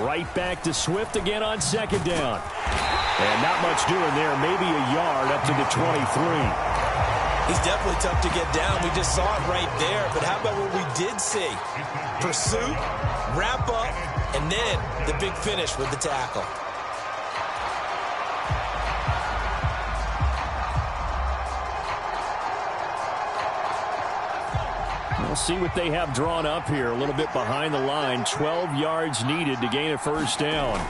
Right back to Swift again on second down. And not much doing there, maybe a yard up to the 23. He's definitely tough to get down. We just saw it right there. But how about what we did see? Pursuit, wrap up, and then the big finish with the tackle. We'll see what they have drawn up here. A little bit behind the line. 12 yards needed to gain a first down.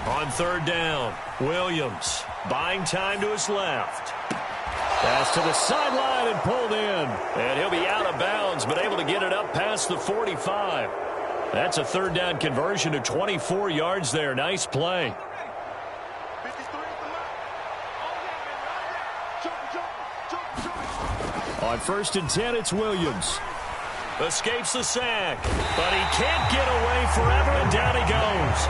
On third down, Williams buying time to his left. Pass to the sideline and pulled in. And he'll be out of bounds, but able to get it up past the 45. That's a third down conversion to 24 yards there. Nice play. On first and 10, it's Williams. Escapes the sack, but he can't get away forever, and down he goes.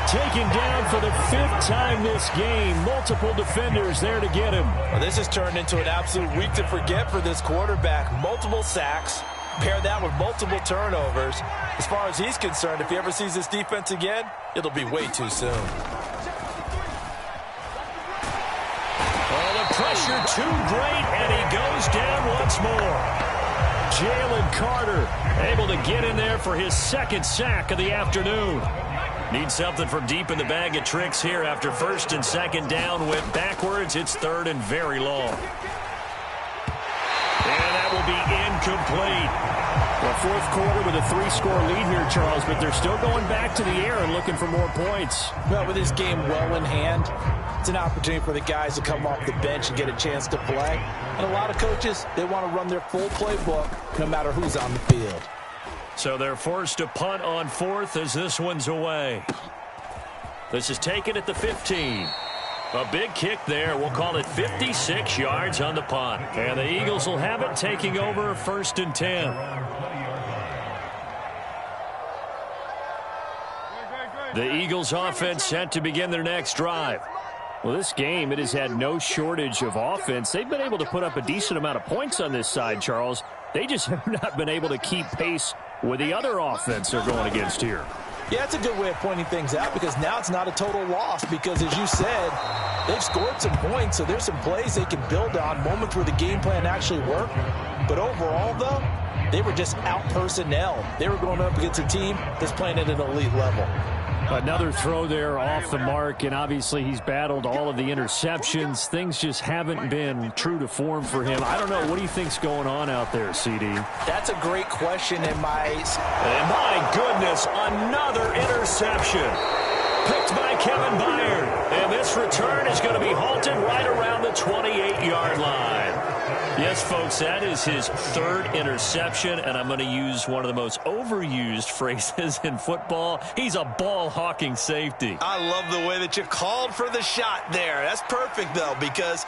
Taken down for the fifth time this game. Multiple defenders there to get him. Well, this has turned into an absolute week to forget for this quarterback. Multiple sacks. Pair that with multiple turnovers. As far as he's concerned, if he ever sees this defense again, it'll be way too soon. Oh, the pressure too great, and he goes down once more. Jalen Carter able to get in there for his second sack of the afternoon. Needs something from deep in the bag of tricks here after first and second down went backwards. It's third and very long. And that will be incomplete. Well, fourth quarter with a 3-score lead here, Charles, but they're still going back to the air and looking for more points. Well, with this game well in hand, it's an opportunity for the guys to come off the bench and get a chance to play. And a lot of coaches, they want to run their full playbook no matter who's on the field. So they're forced to punt on fourth as this one's away. This is taken at the 15. A big kick there. We'll call it 56 yards on the punt. And the Eagles will have it, taking over first and 10. The Eagles offense set to begin their next drive. Well, this game, it has had no shortage of offense. They've been able to put up a decent amount of points on this side, Charles. They just have not been able to keep pace with the other offense they're going against here. Yeah, it's a good way of pointing things out because now it's not a total loss because, as you said, they've scored some points, so there's some plays they can build on, moments where the game plan actually worked. But overall, though, they were just out-personnel. They were going up against a team that's playing at an elite level. Another throw there off the mark, and obviously he's battled all of the interceptions. Things just haven't been true to form for him. I don't know. What do you think's going on out there, CD? That's a great question, and my goodness, another interception. Picked by Kevin Byard. And this return is going to be halted right around the 28-yard line. Yes, folks, that is his third interception, and I'm going to use one of the most overused phrases in football. He's a ball-hawking safety. I love the way that you called for the shot there. That's perfect, though, because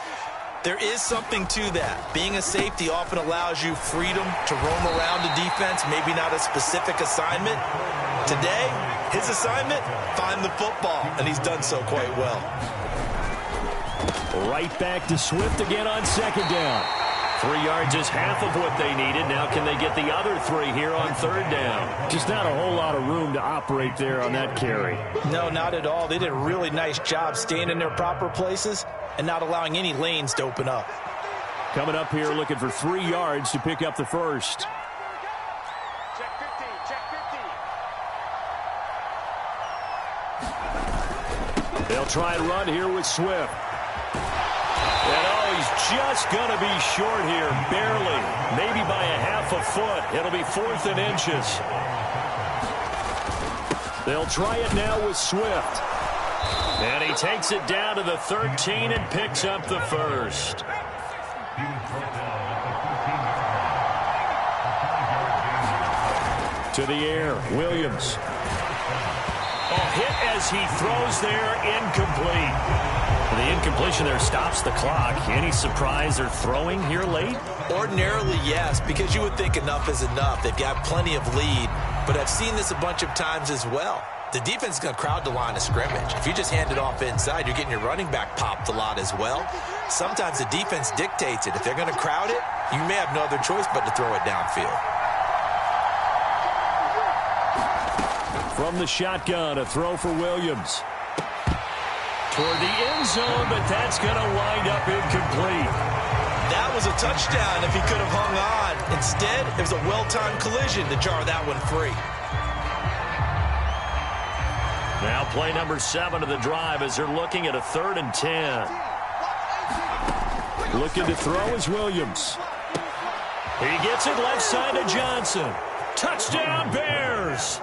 there is something to that. Being a safety often allows you freedom to roam around the defense, maybe not a specific assignment. Today, his assignment, find the football, and he's done so quite well. Right back to Swift again on second down. 3 yards is half of what they needed. Now can they get the other 3 here on third down? Just not a whole lot of room to operate there on that carry. No, not at all. They did a really nice job staying in their proper places and not allowing any lanes to open up. Coming up here looking for 3 yards to pick up the first. Check 15, check 15. They'll try and run here with Swift. And he's just going to be short here, barely, maybe by a half a foot. It'll be 4th and inches. They'll try it now with Swift. And he takes it down to the 13 and picks up the first. To the air, Williams. Hit as he throws there, incomplete. The incompletion there stops the clock. Any surprise they're throwing here late? Ordinarily, yes, because you would think enough is enough. They've got plenty of lead, but I've seen this a bunch of times as well. The defense is going to crowd the line of scrimmage. If you just hand it off inside, you're getting your running back popped a lot as well. Sometimes the defense dictates it. If they're going to crowd it, you may have no other choice but to throw it downfield. From the shotgun, a throw for Williams. Toward the end zone, but that's going to wind up incomplete. That was a touchdown if he could have hung on. Instead, it was a well-timed collision to jar that one free. Now play number 7 of the drive as they're looking at a 3rd and 10. Looking to throw is Williams. He gets it left side to Johnson. Touchdown, Bears!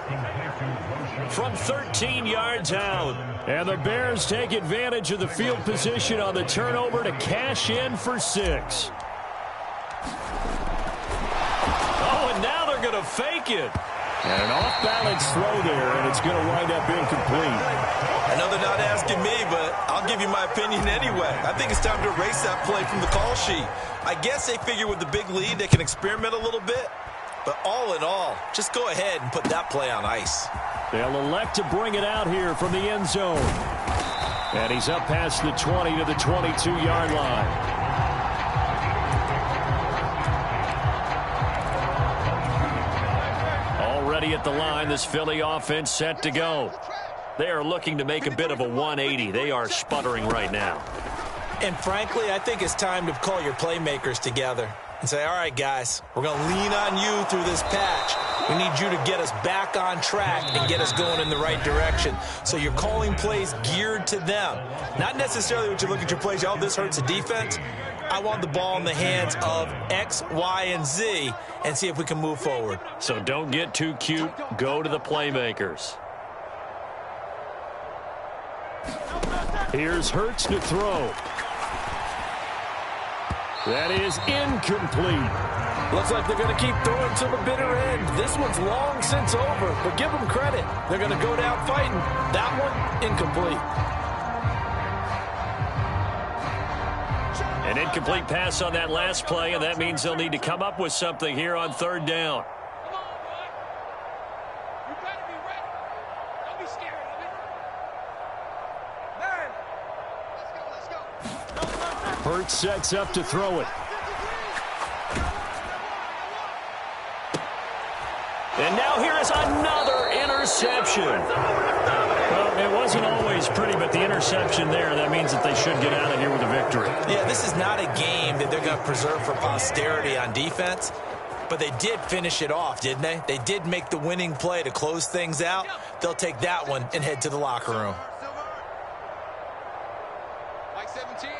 From 13 yards out. And the Bears take advantage of the field position on the turnover to cash in for 6. Oh, and now they're going to fake it. And an off-balance throw there, and it's going to wind up incomplete. I know they're not asking me, but I'll give you my opinion anyway. I think it's time to erase that play from the call sheet. I guess they figure with the big lead they can experiment a little bit. But all in all, just go ahead and put that play on ice. They'll elect to bring it out here from the end zone. And he's up past the 20 to the 22-yard line. Already at the line, this Philly offense set to go. They are looking to make a bit of a 180. They are sputtering right now. And frankly, I think it's time to call your playmakers together and say, all right, guys, we're going to lean on you through this patch. We need you to get us back on track and get us going in the right direction. So you're calling plays geared to them. Not necessarily when you look at your plays, oh, this hurts the defense. I want the ball in the hands of X, Y, and Z and see if we can move forward. So don't get too cute. Go to the playmakers. Here's Hurts to throw. That is incomplete. Looks like they're going to keep throwing to the bitter end. This one's long since over, but give them credit. They're going to go down fighting. That one, incomplete. An incomplete pass on that last play, and that means they'll need to come up with something here on 3rd down. Come on, boy. You better be ready. Don't be scared of it. Man. Let's go, let's go. Hurts sets up to throw it. And now here is another interception. Well, it wasn't always pretty, but the interception there, that means that they should get out of here with a victory. Yeah, this is not a game that they're going to preserve for posterity on defense, but they did finish it off, didn't they? They did make the winning play to close things out. They'll take that one and head to the locker room. Like 17.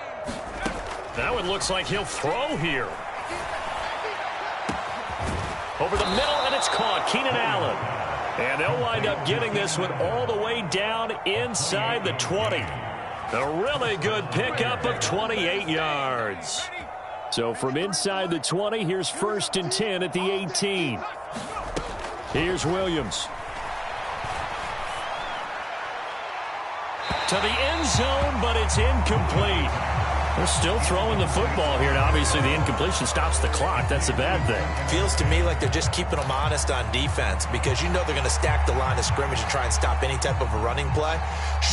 That one looks like he'll throw here. Over the middle, and it's caught. Keenan Allen. And they'll wind up getting this one all the way down inside the 20. A really good pickup of 28 yards. So from inside the 20, here's 1st and 10 at the 18. Here's Williams. To the end zone, but it's incomplete. They're still throwing the football here. Now, obviously, the incompletion stops the clock. That's a bad thing. Feels to me like they're just keeping them honest on defense because you know they're going to stack the line of scrimmage and try and stop any type of a running play.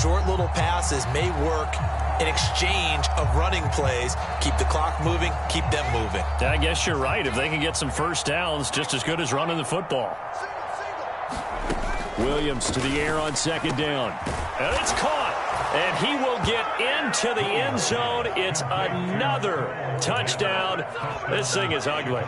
Short little passes may work in exchange of running plays. Keep the clock moving, keep them moving. I guess you're right. If they can get some first downs, just as good as running the football. Williams to the air on 2nd down. And it's caught. And he will get into the end zone. It's another touchdown. This thing is ugly.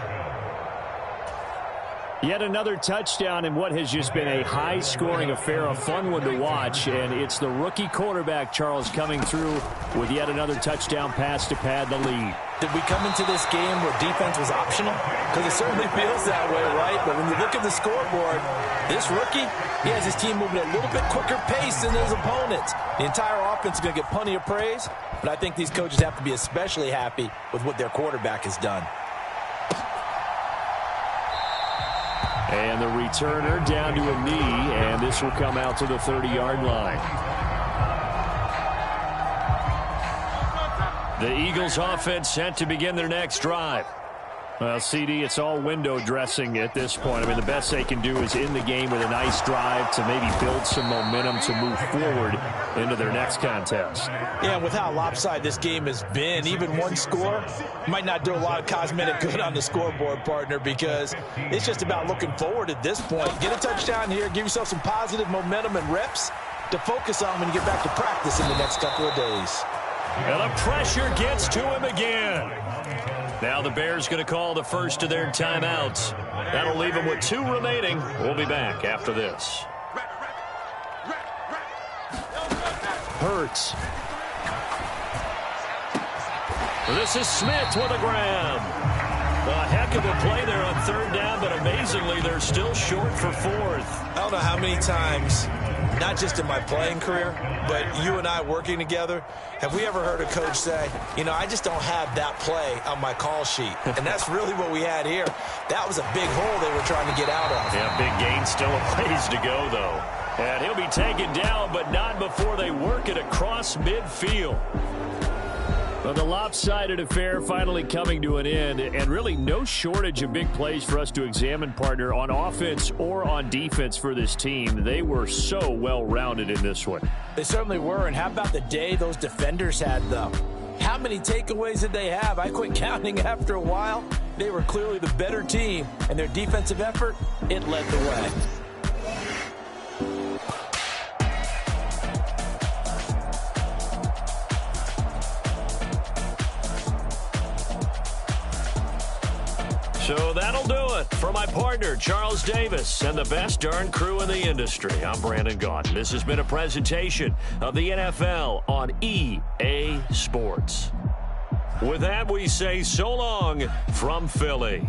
Yet another touchdown in what has just been a high-scoring affair, a fun one to watch. And it's the rookie quarterback, Charles, coming through with yet another touchdown pass to pad the lead. Did we come into this game where defense was optional? Because it certainly feels that way, right? But when you look at the scoreboard, this rookie, he has his team moving at a little bit quicker pace than his opponents. The entire offense is going to get plenty of praise, but I think these coaches have to be especially happy with what their quarterback has done. And the returner down to a knee, and this will come out to the 30-yard line. The Eagles offense set to begin their next drive. Well, CD, it's all window dressing at this point. I mean, the best they can do is in the game with a nice drive to maybe build some momentum to move forward into their next contest. Yeah, with how lopsided this game has been, even one score might not do a lot of cosmetic good on the scoreboard, partner, because it's just about looking forward at this point. Get a touchdown here, give yourself some positive momentum and reps to focus on when you get back to practice in the next couple of days. And the pressure gets to him again. Now the Bears going to call the first of their timeouts. That'll leave them with 2 remaining. We'll be back after this. Hurts. This is Smith with a grab. A heck of a play there on 3rd down, but amazingly, they're still short for 4th. I don't know how many times, not just in my playing career, but you and I working together, have we ever heard a coach say, you know, I just don't have that play on my call sheet. And that's really what we had here. That was a big hole they were trying to get out of. Yeah, big gain, still a ways to go, though. And he'll be taken down, but not before they work it across midfield. Well, the lopsided affair finally coming to an end, and really no shortage of big plays for us to examine, partner, on offense or on defense for this team. They were so well-rounded in this one. They certainly were, and how about the day those defenders had, though? How many takeaways did they have? I quit counting after a while. They were clearly the better team, and their defensive effort, it led the way. So that'll do it for my partner, Charles Davis, and the best darn crew in the industry. I'm Brandon Gaughan. This has been a presentation of the NFL on EA Sports. With that, we say so long from Philly.